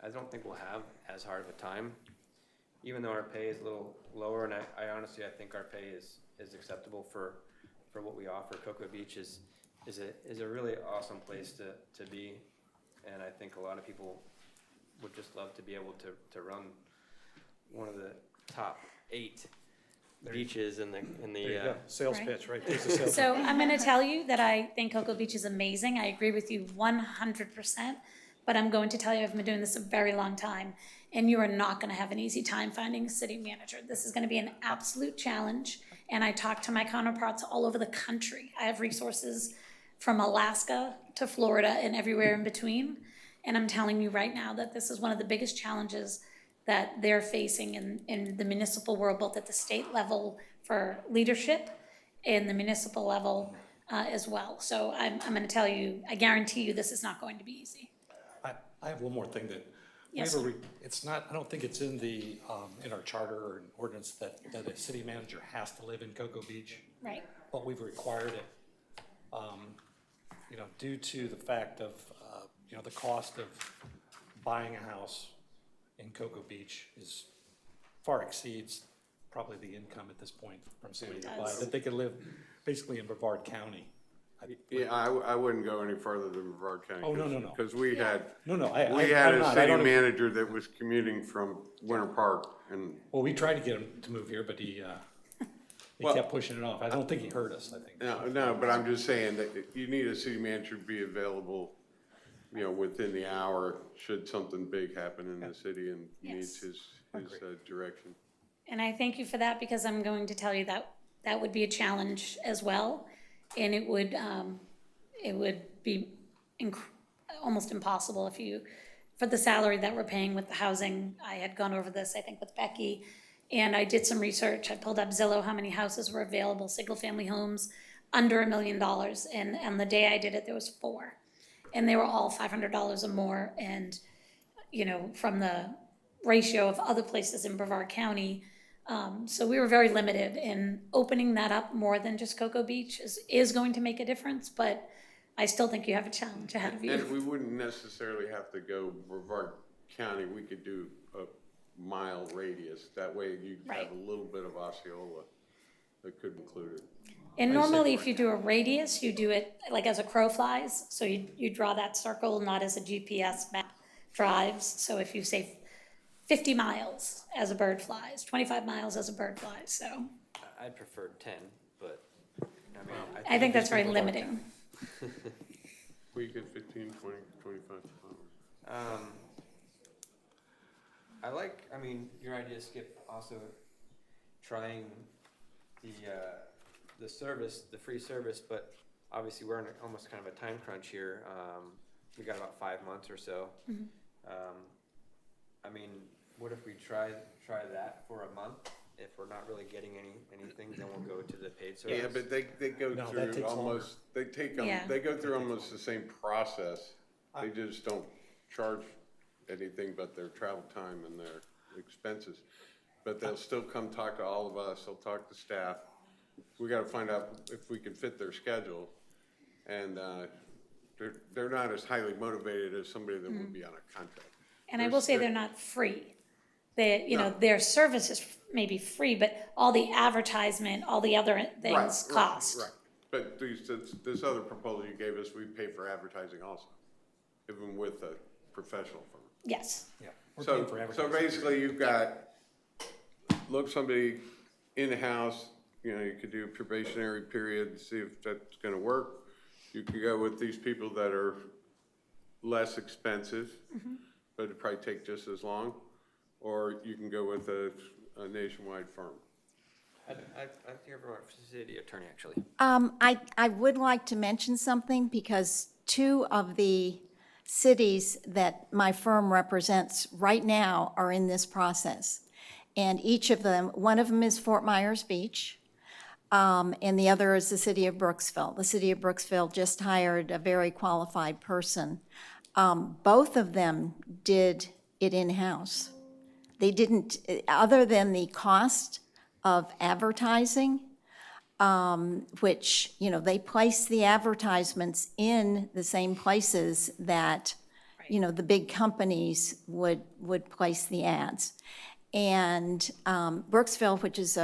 don't think we'll have as hard of a time, even though our pay is a little lower, and I honestly think our pay is acceptable for what we offer. Cocoa Beach is a really awesome place to be, and I think a lot of people would just love to be able to run one of the top 8 beaches in the, There you go, sales Right. pitch, right? There's the sales. So I'm going to tell you that I think Cocoa Beach is amazing. I agree with you 100%. But I'm going to tell you, I've been doing this a very long time, and you are not going to have an easy time finding a city manager. This is going to be an absolute challenge. And I talk to my counterparts all over the country. I have resources from Alaska to Florida and everywhere in between. And I'm telling you right now that this is one of the biggest challenges that they're facing in the municipal world, both at the state level for leadership and the municipal level as well. So I'm going to tell you, I guarantee you this is not going to be easy. I have one more thing that, we Yes, have a sir. it's not, I don't think it's in the, in our charter or an ordinance that a city manager has to live in Cocoa Beach, Right. but we've required it, you know, due to the fact of, you know, the cost of buying a house in Cocoa Beach is, far exceeds probably the income at this point from somebody to buy, that they could live basically in Brevard County. Yeah, I wouldn't go any further than Brevard County. Oh, no. Because we had, No, we I'm had a not. I city don't- manager that was commuting from Winter Park, and Well, we tried to get him to move here, but he Well- kept pushing it off. I don't think he heard us, I think. no, but I'm just saying that you need a city manager to be available, you know, within the hour, should something big happen in the city and needs his direction. And I thank you for that, because I'm going to tell you that that would be a challenge as well. And it would be almost impossible if you, for the salary that we're paying with the housing. I had gone over this, I think, with Becky, and I did some research. I pulled up Zillow, how many houses were available, single-family homes, under $1 million. And on the day I did it, there was 4. And they were all $500 or more. And, you know, from the ratio of other places in Brevard County, so we were very limited, in opening that up more than just Cocoa Beach is going to make a difference, but I still think you have a challenge ahead of you. And we wouldn't necessarily have to go Brevard County, we could do a mile radius, that way you have a little bit of Osceola that could include it. And normally, if you do a radius, you do it like as a crow flies, so you draw that circle, not as a GPS map drives. So if you say 50 miles as a bird flies, 25 miles as a bird flies, so. I'd prefer 10, but, I mean. I think that's these very people don't limiting. We get 15, 20, 25 hours. I mean, your idea, Skip, also trying the service, the free service, but obviously we're in almost kind of a time crunch here. We got about 5 months or so. I mean, what if we try that for a month? If we're not really getting anything, then we'll go to the paid service. Yeah, but they go No, that through takes almost, they go through almost the same process. They just don't charge anything but their travel time and their expenses. But they'll still come talk to all of us, they'll talk to staff. We gotta find out if we can fit their schedule. And, they're not as highly motivated as somebody that would be on a contract. And I will say they're not free. They, you know, their service is maybe free, but all the advertisement, all the other things cost. Right, but this other proposal you gave us, we pay for advertising also, even with a professional firm. Yes. Yeah. We're paying for So advertising. basically, you've got, look somebody in the house, you know, you could do a probationary period, see if that's gonna work. You could go with these people that are less expensive, but it'd probably take just as long. Or you can go with a nationwide firm. I'd hear from our city attorney, actually. I would like to mention something, because 2 of the cities that my firm represents right now are in this process. And each of them, one of them is Fort Myers Beach, and the other is the city of Brooksville. The city of Brooksville just hired a very qualified person. Both of them did it in-house. They didn't, other than the cost of advertising, which, you know, they place the advertisements in the same places that, you know, the big companies would place the ads. And Brooksville, which is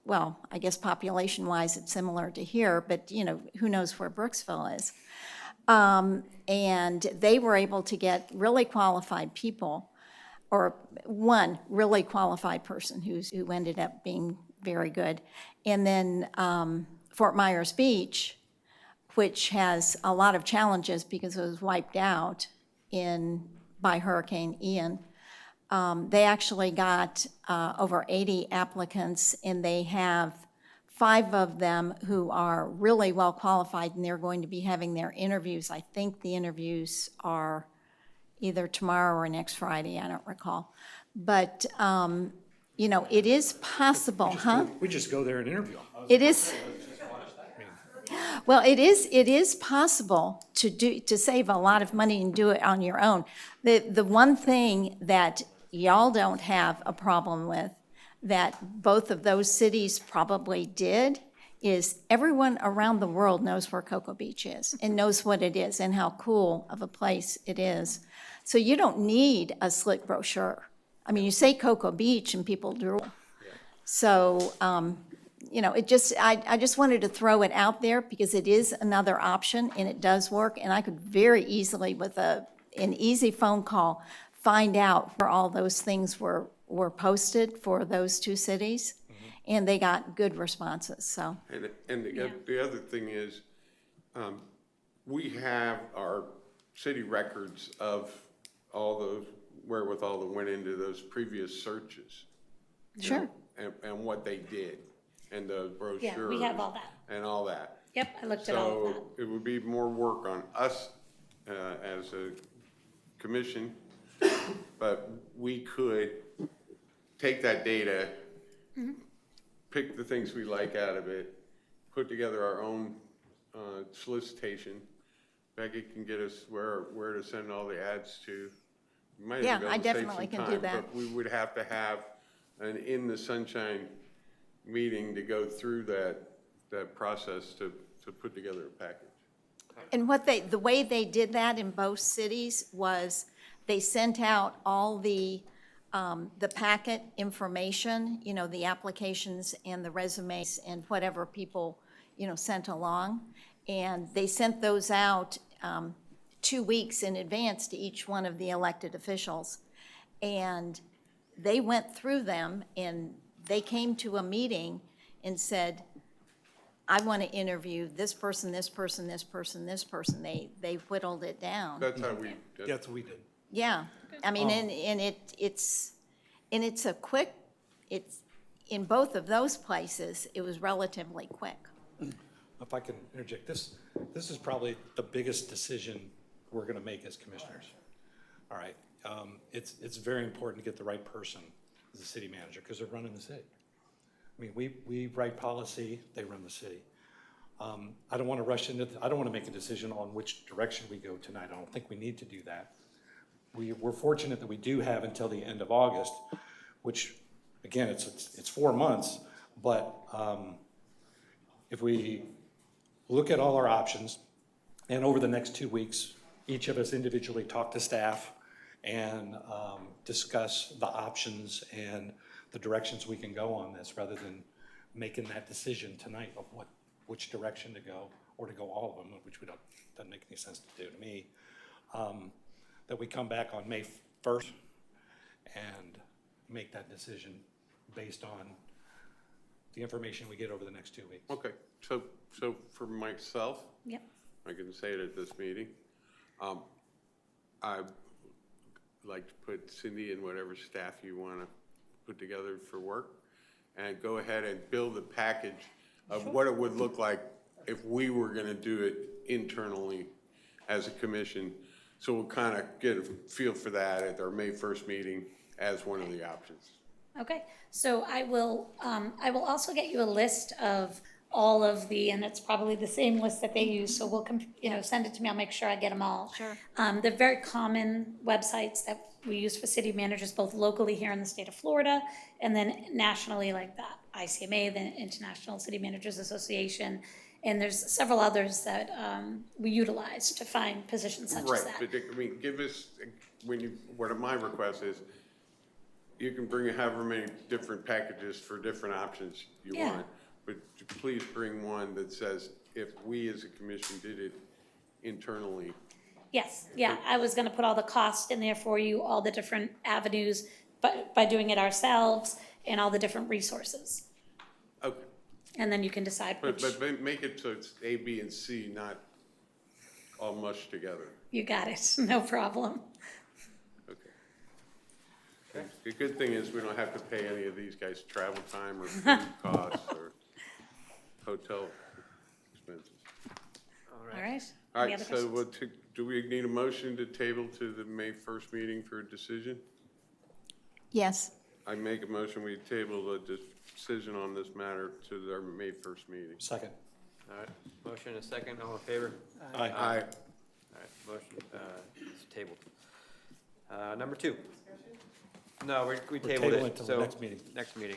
well, I guess population-wise, it's similar to here, but, you know, who knows where Brooksville is. And they were able to get really qualified people, or one really qualified person who ended up being very good. And then Fort Myers Beach, which has a lot of challenges because it was wiped out by Hurricane Ian. They actually got over 80 applicants, and they have 5 of them who are really well qualified, and they're going to be having their interviews. I think the interviews are either tomorrow or next Friday, I don't recall. But, you know, it is possible, huh? We just go there and interview them. It is. Well, it is possible to save a lot of money and do it on your own. The one thing that y'all don't have a problem with, that both of those cities probably did, is everyone around the world knows where Cocoa Beach is and knows what it is and how cool of a place it is. So you don't need a slick brochure. I mean, you say Cocoa Beach and people drool. So, you know, I just wanted to throw it out there because it is another option and it does work. And I could very easily, with an easy phone call, find out where all those things were posted for those 2 cities. And they got good responses, so. And the other thing is, we have our city records of all the wherewithal that went into those previous searches. Sure. And what they did, and the brochure. Yeah, we have all that. And all that. Yep, I looked at all of that. So it would be more work on us as a commission, but we could take that data, pick the things we like out of it, put together our own solicitation. Becky can get us where to send all the ads to. We might even be able to save some time, but we would have to have an in the sunshine meeting to go through that process to put together a package. And the way they did that in both cities was they sent out all the packet information, you know, the applications and the resumes and whatever people, you know, sent along. And they sent those out 2 weeks in advance to each one of the elected officials. And they went through them and they came to a meeting and said, I want to interview this person, this person, this person, this person. They whittled it down. That's how we did. That's what we did. Yeah, I mean, it's a quick, in both of those places, it was relatively quick. If I can interject, this is probably the biggest decision we're gonna make as commissioners. All right, it's very important to get the right person as the city manager, because they're running the city. I mean, we write policy, they run the city. I don't wanna rush into, I don't wanna make a decision on which direction we go tonight. I don't think we need to do that. We're fortunate that we do have until the end of August, which, again, it's 4 months, but if we look at all our options, and over the next 2 weeks, each of us individually talk to staff and discuss the options and the directions we can go on this, rather than making that decision tonight of which direction to go, or to go all of them, which doesn't make any sense to do to me. That we come back on May 1st and make that decision based on the information we get over the next 2 weeks. Okay, so for myself, Yep. I can say it at this meeting, I'd like to put Cindy and whatever staff you want to put together for work, and go ahead and build a package of what it would look like if we were going to do it internally as a commission. So we'll kind of get a feel for that at our May 1st meeting as one of the options. Okay, so I will also get you a list of all of and it's probably the same list that they use, so we'll, send it to me, I'll make sure I get them all. Sure. They're very common websites that we use for city managers, both locally here in the state of Florida, and then nationally, like the ICMA, the International City Managers Association, and there's several others that we utilize to find positions such as that. Right, but I mean, give us, what my request is, you can bring however many different packages for different options you want, but please bring one that says, if we as a commission did it internally. Yes, yeah, I was gonna put all the costs in there for you, all the different avenues, but by doing it ourselves, and all the different resources. and then you can decide which, But make it so it's A, B, and C, not all mushed together. you got it, no problem. Okay. The good thing is we don't have to pay any of these guys travel time or food costs or hotel expenses. All right? All Any right, other so questions? do we need a motion to table to the May 1st meeting for a decision? Yes. I make a motion, we table the decision on this matter to our May 1st meeting. Second. All right, motion and a second, all in favor? Aye. Aye. All right, motion is tabled. Number 2. No, we tabled tabling it, it till the so. next meeting. Next meeting.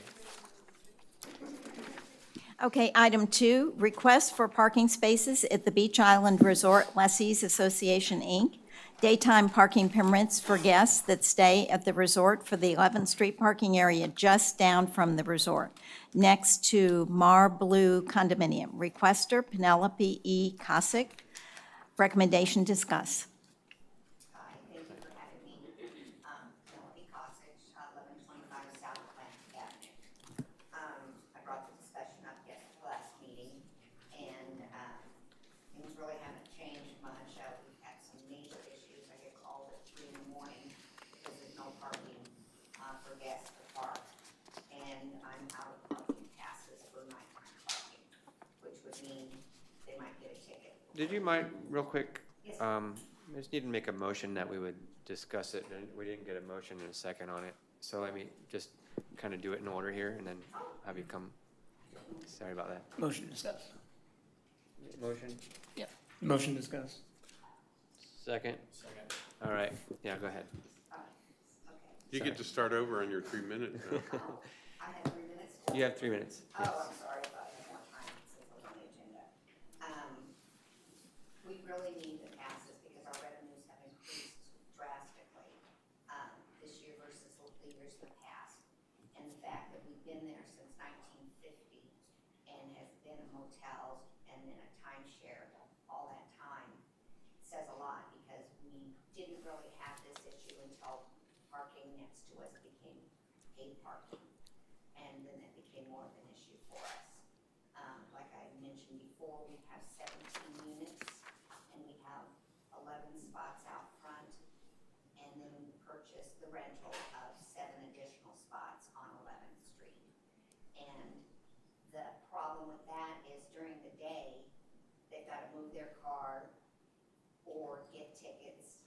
Okay, item 2, request for parking spaces at the Beach Island Resort Lessees Association, Inc. Daytime parking permits for guests that stay at the resort for the 11th Street parking area just down from the resort, next to Mar Blue Condominium. Requester Penelope E. Cosick. Recommendation discuss. Hi, thank you for having me. Penelope Cosich, 1125 South Atlantic Avenue. I brought the discussion up yesterday, last meeting, and things really haven't changed much. We've had some major issues. I get called at 3 in the morning because there's no parking for guests to park. And I'm out of parking passes for nighttime parking, which would mean they might get a ticket. Did you mind, real quick? Yes. I just need to make a motion that we would discuss it, and we didn't get a motion and a second on it. So let me just kind of do it in order here, and then have you come. Sorry about that. Motion discuss. Motion? Yeah. Motion discuss. Second? Second. All right, yeah, go ahead. You get to start over on your 3 minutes now. I have 3 minutes. You have 3 minutes. Oh, I'm sorry, I thought I had more time since it was on the agenda. We really need the passes because our revenues have increased drastically, this year versus the years in the past. And the fact that we've been there since 1950 and has been in motels and in a timeshare all that time says a lot, because we didn't really have this issue until parking next to us became paid parking. And then it became more of an issue for us. Like I mentioned before, we have 17 units, and we have 11 spots out front, and then we purchased the rental of 7 additional spots on 11th Street. And the problem with that is during the day, they've got to move their car or get tickets,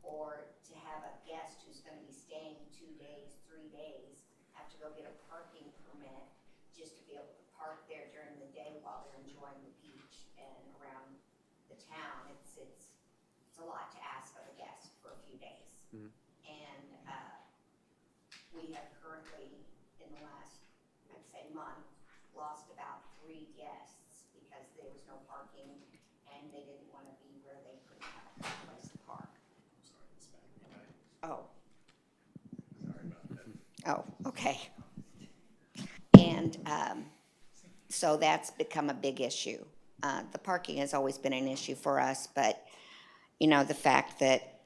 or to have a guest who's going to be staying 2 days, 3 days, have to go get a parking permit just to be able to park there during the day while they're enjoying the beach and around the town. It's a lot to ask of a guest for a few days. Mhm. And we have currently, in the last, I'd say, month, lost about 3 guests because there was no parking and they didn't want to be where they couldn't have a place to park. Oh. Oh, okay. And so that's become a big issue. The parking has always been an issue for us, but, you know, the fact that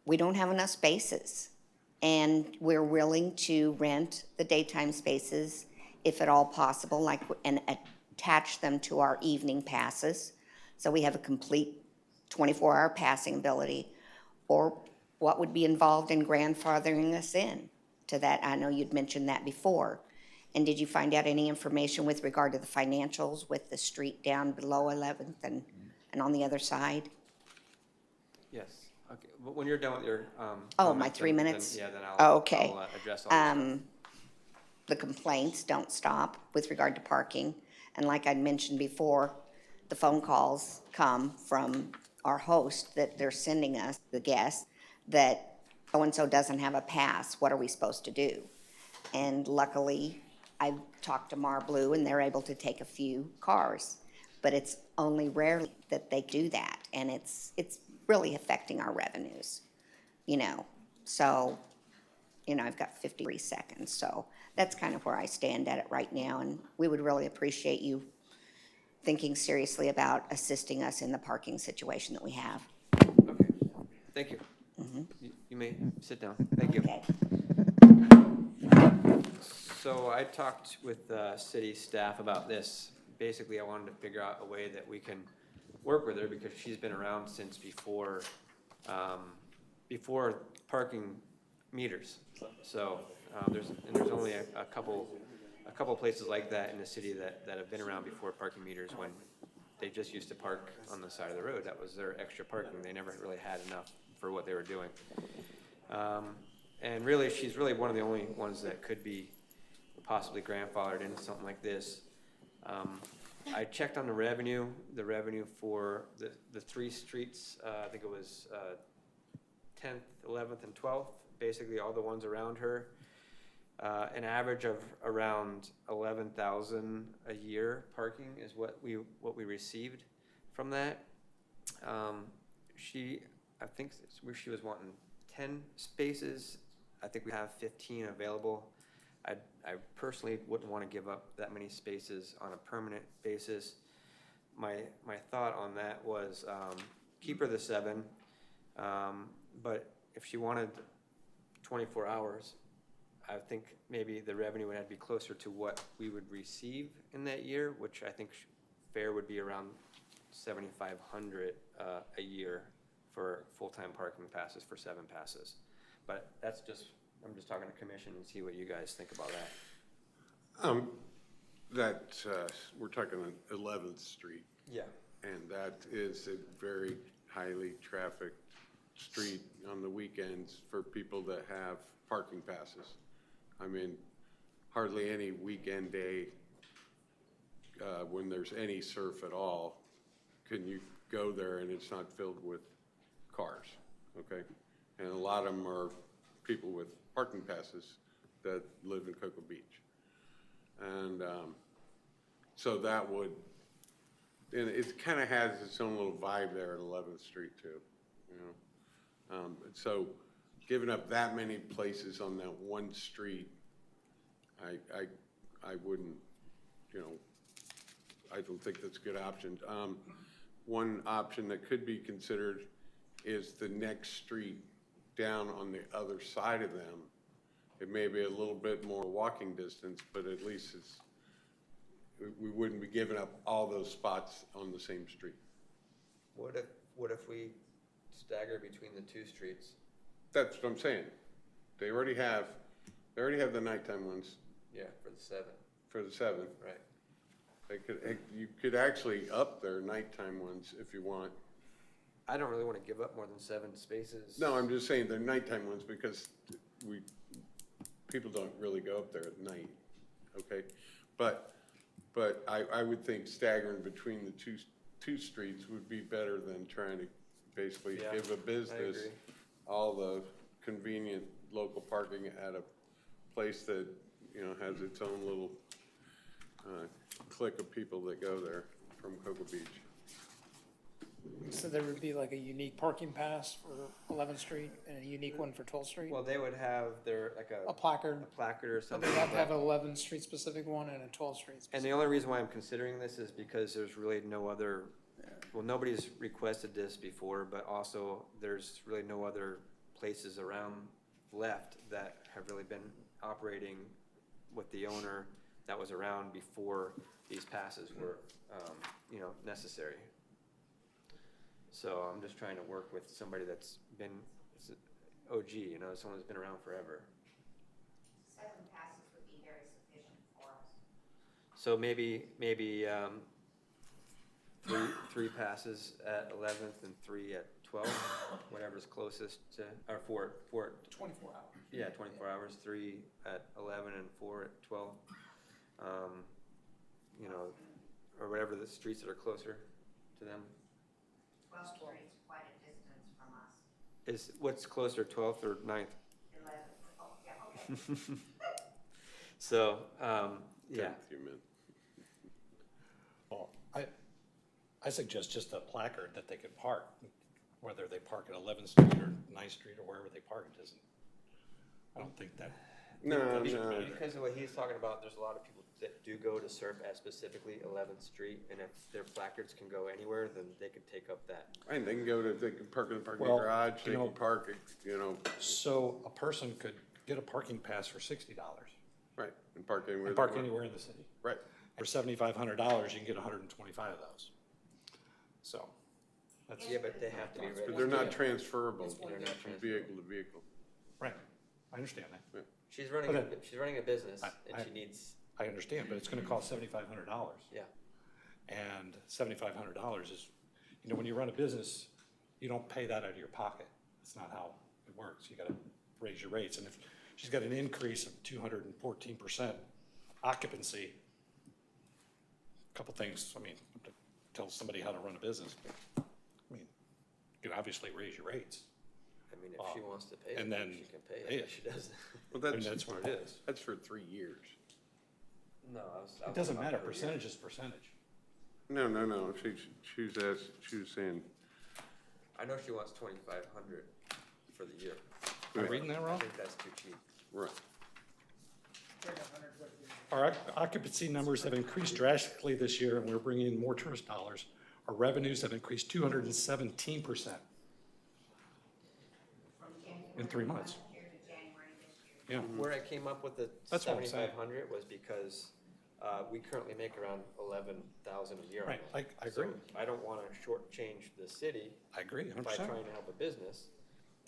we don't have enough spaces, and we're willing to rent the daytime spaces if at all possible, and attach them to our evening passes. So we have a complete 24-hour passing ability, or what would be involved in grandfathering us in to that. I know you'd mentioned that before. And did you find out any information with regard to the financials with the street down below 11th and on the other side? Yes, okay, but when you're done with your. Oh, my comments, 3 then- minutes? Yeah, then Oh, okay. I'll address all this stuff. The complaints don't stop with regard to parking. And like I mentioned before, the phone calls come from our host that they're sending us, the guests, that so-and-so doesn't have a pass. What are we supposed to do? And luckily, I've talked to Mar Blue, and they're able to take a few cars. But it's only rarely that they do that, and it's really affecting our revenues, you know. So, you know, I've got 53 seconds, so that's kind of where I stand at it right now, and we would really appreciate you thinking seriously about assisting us in the parking situation that we have. Okay, thank you. You may sit down, thank you. Okay. So I talked with city staff about this. Basically, I wanted to figure out a way that we can work with her because she's been around since before parking meters. So there's only a couple places like that in the city that have been around before parking meters when they just used to park on the side of the road. That was their extra parking. They never really had enough for what they were doing. And really, she's really one of the only ones that could be possibly grandfathered into something like this. I checked on the revenue for the three streets, I think it was 10th, 11th, and 12th, basically all the ones around her. An average of around 11,000 a year parking is what we received from that. I think she was wanting 10 spaces. I think we have 15 available. I personally wouldn't want to give up that many spaces on a permanent basis. My thought on that was keep her the 7, but if she wanted 24 hours, I think maybe the revenue would have to be closer to what we would receive in that year, which I think fair would be around $7,500 a year for full-time parking passes for 7 passes. But I'm just talking to commission and see what you guys think about that. We're talking on 11th Street. Yeah. And that is a very highly trafficked street on the weekends for people that have parking passes. I mean, hardly any weekend day when there's any surf at all, can you go there and it's not filled with cars, okay? And a lot of them are people with parking passes that live in Cocoa Beach. And so that would, and it kind of has its own little vibe there at 11th Street too, you know? So giving up that many places on that one street, I wouldn't, you know, I don't think that's a good option. One option that could be considered is the next street down on the other side of them. It may be a little bit more walking distance, but at least we wouldn't be giving up all those spots on the same street. What if we stagger between the 2 streets? That's what I'm saying. They already have the nighttime ones. Yeah, for the 7. For the 7. Right. You could actually up their nighttime ones if you want. I don't really want to give up more than 7 spaces. No, I'm just saying they're nighttime ones because people don't really go up there at night, okay? But I would think staggering between the two streets would be better than trying to basically give a business all the convenient local parking at a place that, you know, has its own little clique of people that go there from Cocoa Beach. So there would be like a unique parking pass for 11th Street and a unique one for 12th Street? Well, they would have like a placard. A placard or So something. they have to have an 11th Street specific one and a 12th Street specific. And the only reason why I'm considering this is because there's really no other, well, nobody's requested this before, but also there's really no other places around left that have really been operating with the owner that was around before these passes were, you know, necessary. So I'm just trying to work with somebody that's been OG, you know, someone who's been around forever. 7 passes would be very sufficient for us. So maybe three passes at 11th and 3 at 12th, whatever's closest to, or four. 24 hours. Yeah, 24 hours, 3 at 11 and 4 at 12. You know, or whatever the streets that are closer to them. 12th Street is quite a distance from us. Is what's closer, 12th or 9th? 11th, oh, yeah, okay. So, yeah. Well, I suggest just a placard that they could park, whether they park at 11th Street or 9th Street or wherever they park, it doesn't, I don't think that. No. Because of what he's talking about, there's a lot of people that do go to surf at specifically 11th Street, and if their placards can go anywhere, then they could take up that. And they can park in the parking Well, garage, they you know, can park, you know. So a person could get a parking pass for $60. Right, and park anywhere. and they park want. anywhere in the city. Right. For $7,500, you can get 125 of those. So, that's, Yeah, but they have to be registered. But they're not transferable They're not from vehicle to vehicle. right, I understand that. Yeah. She's running, she's running a business and she needs, I understand, but it's gonna cost $7,500. yeah. And $7,500 is, you know, when you run a business, you don't pay that out of your pocket. That's not how it works. You gotta raise your rates. And if she's got an increase of 214% occupancy, a couple things, I mean, to tell somebody how to run a business. I mean, you can obviously raise your rates. I mean, if she wants to pay And it, then she can pay pay it, it. but she doesn't. Well, And that's what it is. That's for 3 years. No, It doesn't matter, percentage is percentage. No, she was saying, I know she wants 2,500 for the year. Am I reading that I wrong? think that's too cheap. right. Our occupancy numbers have increased drastically this year, and we're bringing in more tourist dollars. Our revenues have increased 217% in 3 months. Yeah, Where I came up with the That's what I'm saying. 7,500 was because we currently make around 11,000 a year. on right, that. I agree. So I don't want to shortchange the city I agree, by 100%. trying to help a business,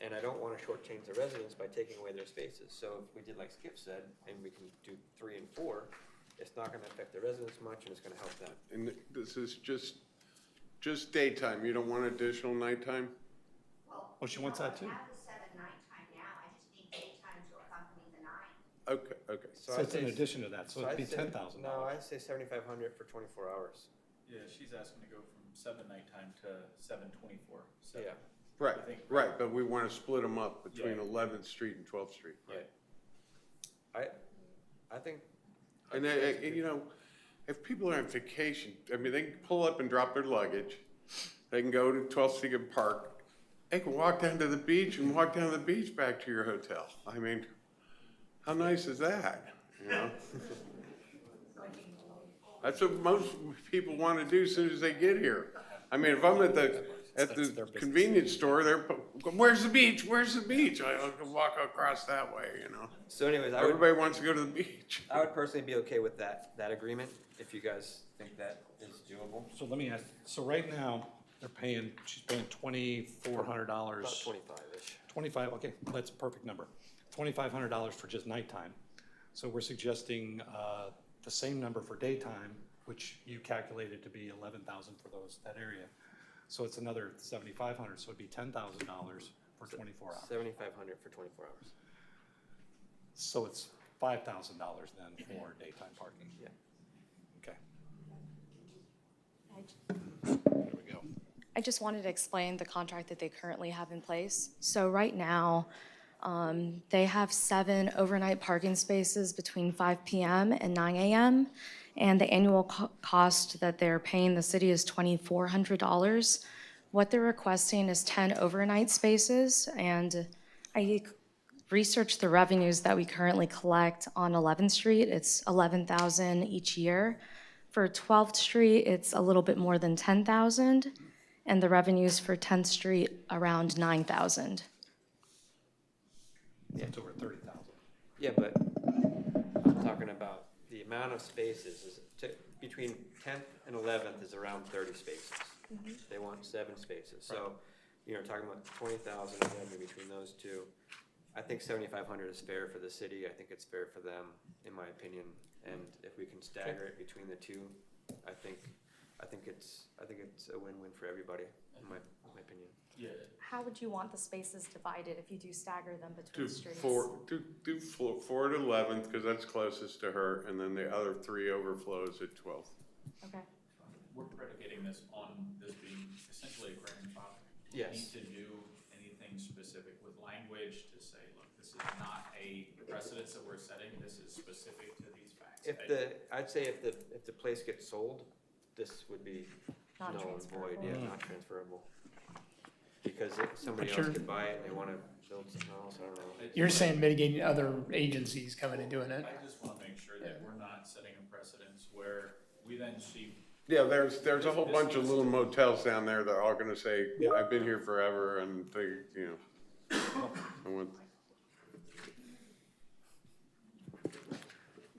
and I don't want to shortchange the residents by taking away their spaces. So if we did like Skip said, and we can do 3 and 4, it's not going to affect the residents much, and it's going to help them. And this is just daytime, you don't want additional nighttime? Well, she wants that too. I have the 7 nighttime now, I just need daytime to accompany the 9. Okay. So it's in addition to that, so it'd be $10,000. No, I'd say 7,500 for 24 hours. Yeah, she's asking to go from 7 nighttime to 7:24. Yeah. Right, I think- right, but we want to split them up between Yeah. 11th Street and 12th Street. Right. I think. And you know, if people are on vacation, I mean, they can pull up and drop their luggage. They can go to 12th Street and park. They can walk down to the beach and walk down to the beach back to your hotel. I mean, how nice is that, you know? That's what most people want to do as soon as they get here. I mean, if I'm at the convenience store, where's the beach? Where's the beach? I can walk across that way, you know? So anyways, Everybody wants to go to the beach. I would personally be okay with that agreement, if you guys think that is doable. So let me ask, so right now, she's paying $2,400. About 25-ish. 25, okay, that's a perfect number. $2,500 for just nighttime. So we're suggesting the same number for daytime, which you calculated to be 11,000 for that area. So it's another 7,500, so it'd be $10,000 for 24 hours. 7,500 for 24 hours. So it's $5,000 then for daytime parking. Yeah. Okay. I just wanted to explain the contract that they currently have in place. So right now, they have 7 overnight parking spaces between 5 p.m. and 9 a.m. And the annual cost that they're paying the city is $2,400. What they're requesting is 10 overnight spaces. And I researched the revenues that we currently collect on 11th Street. It's $11,000 each year. For 12th Street, it's a little bit more than $10,000. And the revenues for 10th Street around $9,000. Yeah, it's over 30,000. Yeah, but I'm talking about the amount of spaces between 10th and 11th is around 30 spaces. They want 7 spaces. So, you know, talking about 20,000 revenue between those two. I think 7,500 is fair for the city. I think it's fair for them, in my opinion. And if we can stagger it between the two, I think it's a win-win for everybody, in my opinion. Yeah. How would you want the spaces divided if you do stagger them between streets? Do 4 to 11th, because that's closest to her, and then the other 3 overflows at 12th. Okay. We're predicating this on this being essentially a grandfather. Yes. Do you need to do anything specific with language to say, look, this is not a precedence that we're setting, this is specific to these facts? I'd say if the place gets sold, this would be null and void, not transferable. Because if somebody else could buy it and they want to build something else, I don't know. You're saying mitigating other agencies coming and doing it? I just want to make sure that we're not setting a precedence where we then see. Yeah, there's a whole bunch of little motels down there that are all gonna say, I've been here forever, and they, you know.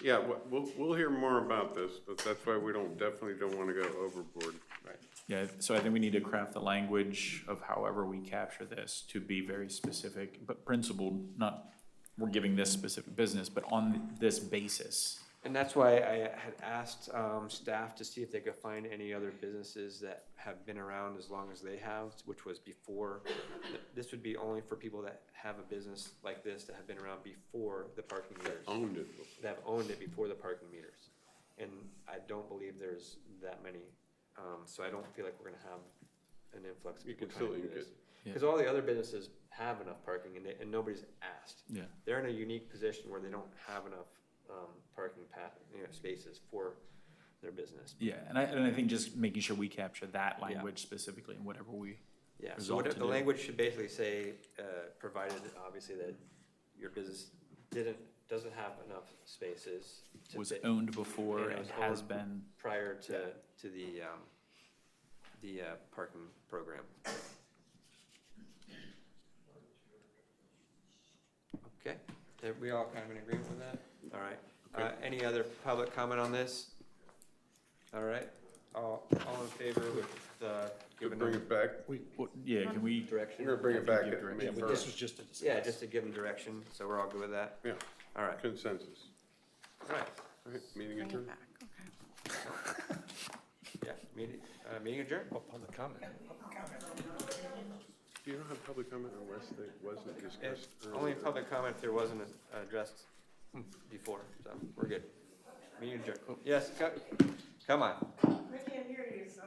Yeah, we'll hear more about this, but that's why we definitely don't want to go overboard. Right. Yeah, so I think we need to craft the language of however we capture this to be very specific, but principled, not we're giving this specific business, but on this basis. And that's why I had asked staff to see if they could find any other businesses that have been around as long as they have, which was before. This would be only for people that have a business like this that have been around before the parking meters. Owned it. That have owned it before the parking meters. And I don't believe there's that many. So I don't feel like we're gonna have an influx of people trying to do this. Because all the other businesses have enough parking and nobody's asked. Yeah. They're in a unique position where they don't have enough parking spaces for their business. Yeah, and I think just making sure we capture that language specifically in whatever we Yeah, so resolve to the do. language should basically say, provided obviously that your business doesn't have enough spaces. Was owned before and was has owned been. prior to the parking program. Okay, are we all kind of in agreement with that? All right. Any other public comment on this? All right, all in favor with giving Bring them it back. Yeah, can we? direction? We're gonna bring it back give at direction. May Yeah, but 1st. this was just a discuss. Yeah, just to give them direction, so we're all good with that? Yeah, All right, consensus. all right. All right, meeting adjourned. Yeah, meeting adjourned? Public comment. Do you not have public comment unless it wasn't discussed Only earlier? public comment if there wasn't addressed before, so we're good. Meeting adjourned. Yes, come on. I can't hear you, so.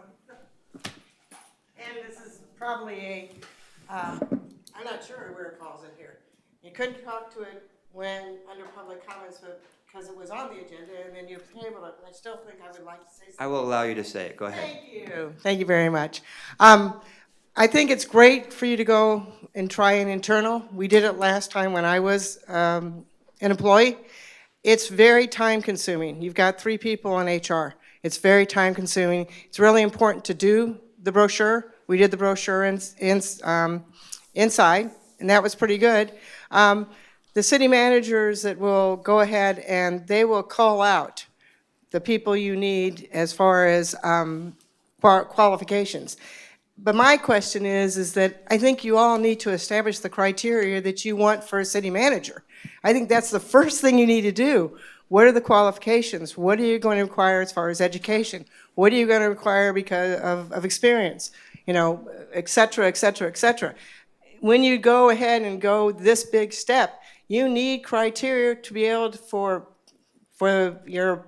And this is probably I'm not sure where it falls in here. You couldn't talk to it when, under public comments, but because it was on the agenda, and then you tabled it, but I still think I would like to say something. I will allow you to say it, go ahead. Thank you. Thank you very much. I think it's great for you to go and try an internal. We did it last time when I was an employee. It's very time consuming. You've got 3 people on HR. It's very time consuming. It's really important to do the brochure. We did the brochure inside, and that was pretty good. The city managers that will go ahead and they will call out the people you need as far as qualifications. But my question is that I think you all need to establish the criteria that you want for a city manager. I think that's the first thing you need to do. What are the qualifications? What are you going to require as far as education? What are you going to require because of experience? You know, et cetera, et cetera, et cetera. When you go ahead and go this big step, you need criteria to be able to, for your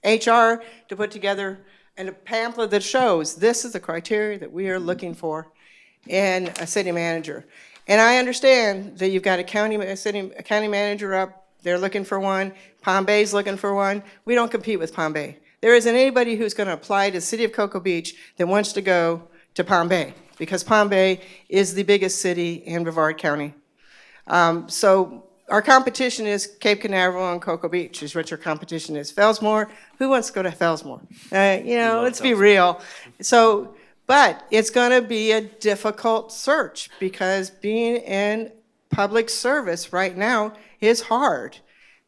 HR to put together and a pamphlet that shows this is the criteria that we are looking for in a city manager. And I understand that you've got a county manager up, they're looking for one, Palm Bay's looking for one. We don't compete with Palm Bay. There isn't anybody who's going to apply to the city of Cocoa Beach that wants to go to Palm Bay, because Palm Bay is the biggest city in Brevard County. So our competition is Cape Canaveral and Cocoa Beach is what your competition is. Fellsmore, who wants to go to Fellsmore? You know, let's be real. So, but it's going to be a difficult search because being in public service right now is hard.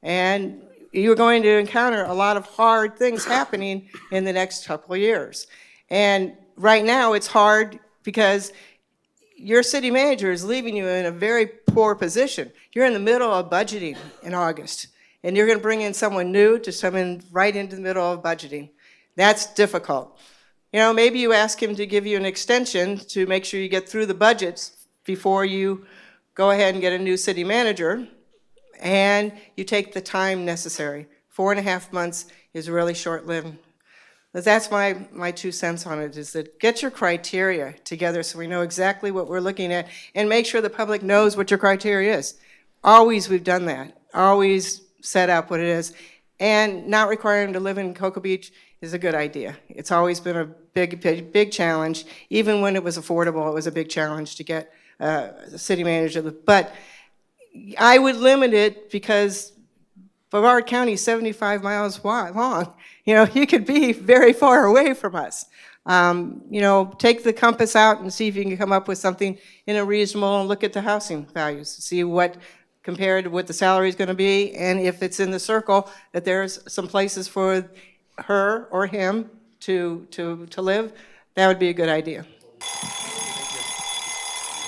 And you're going to encounter a lot of hard things happening in the next couple of years. And right now it's hard because your city manager is leaving you in a very poor position. You're in the middle of budgeting in August, and you're going to bring in someone new to come in right into the middle of budgeting. That's difficult. You know, maybe you ask him to give you an extension to make sure you get through the budgets before you go ahead and get a new city manager, and you take the time necessary. 4.5 months is really short-lived. That's my 2 cents on it, is that get your criteria together so we know exactly what we're looking at and make sure the public knows what your criteria is. Always we've done that. Always set up what it is. And not requiring them to live in Cocoa Beach is a good idea. It's always been a big challenge. Even when it was affordable, it was a big challenge to get a city manager. But I would limit it because Brevard County is 75 miles long. You know, you could be very far away from us. You know, take the compass out and see if you can come up with something in a reasonable, and look at the housing values, see what compared to what the salary is going to be, and if it's in the circle, that there's some places for her or him to live, that would be a good idea.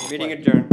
Meeting adjourned.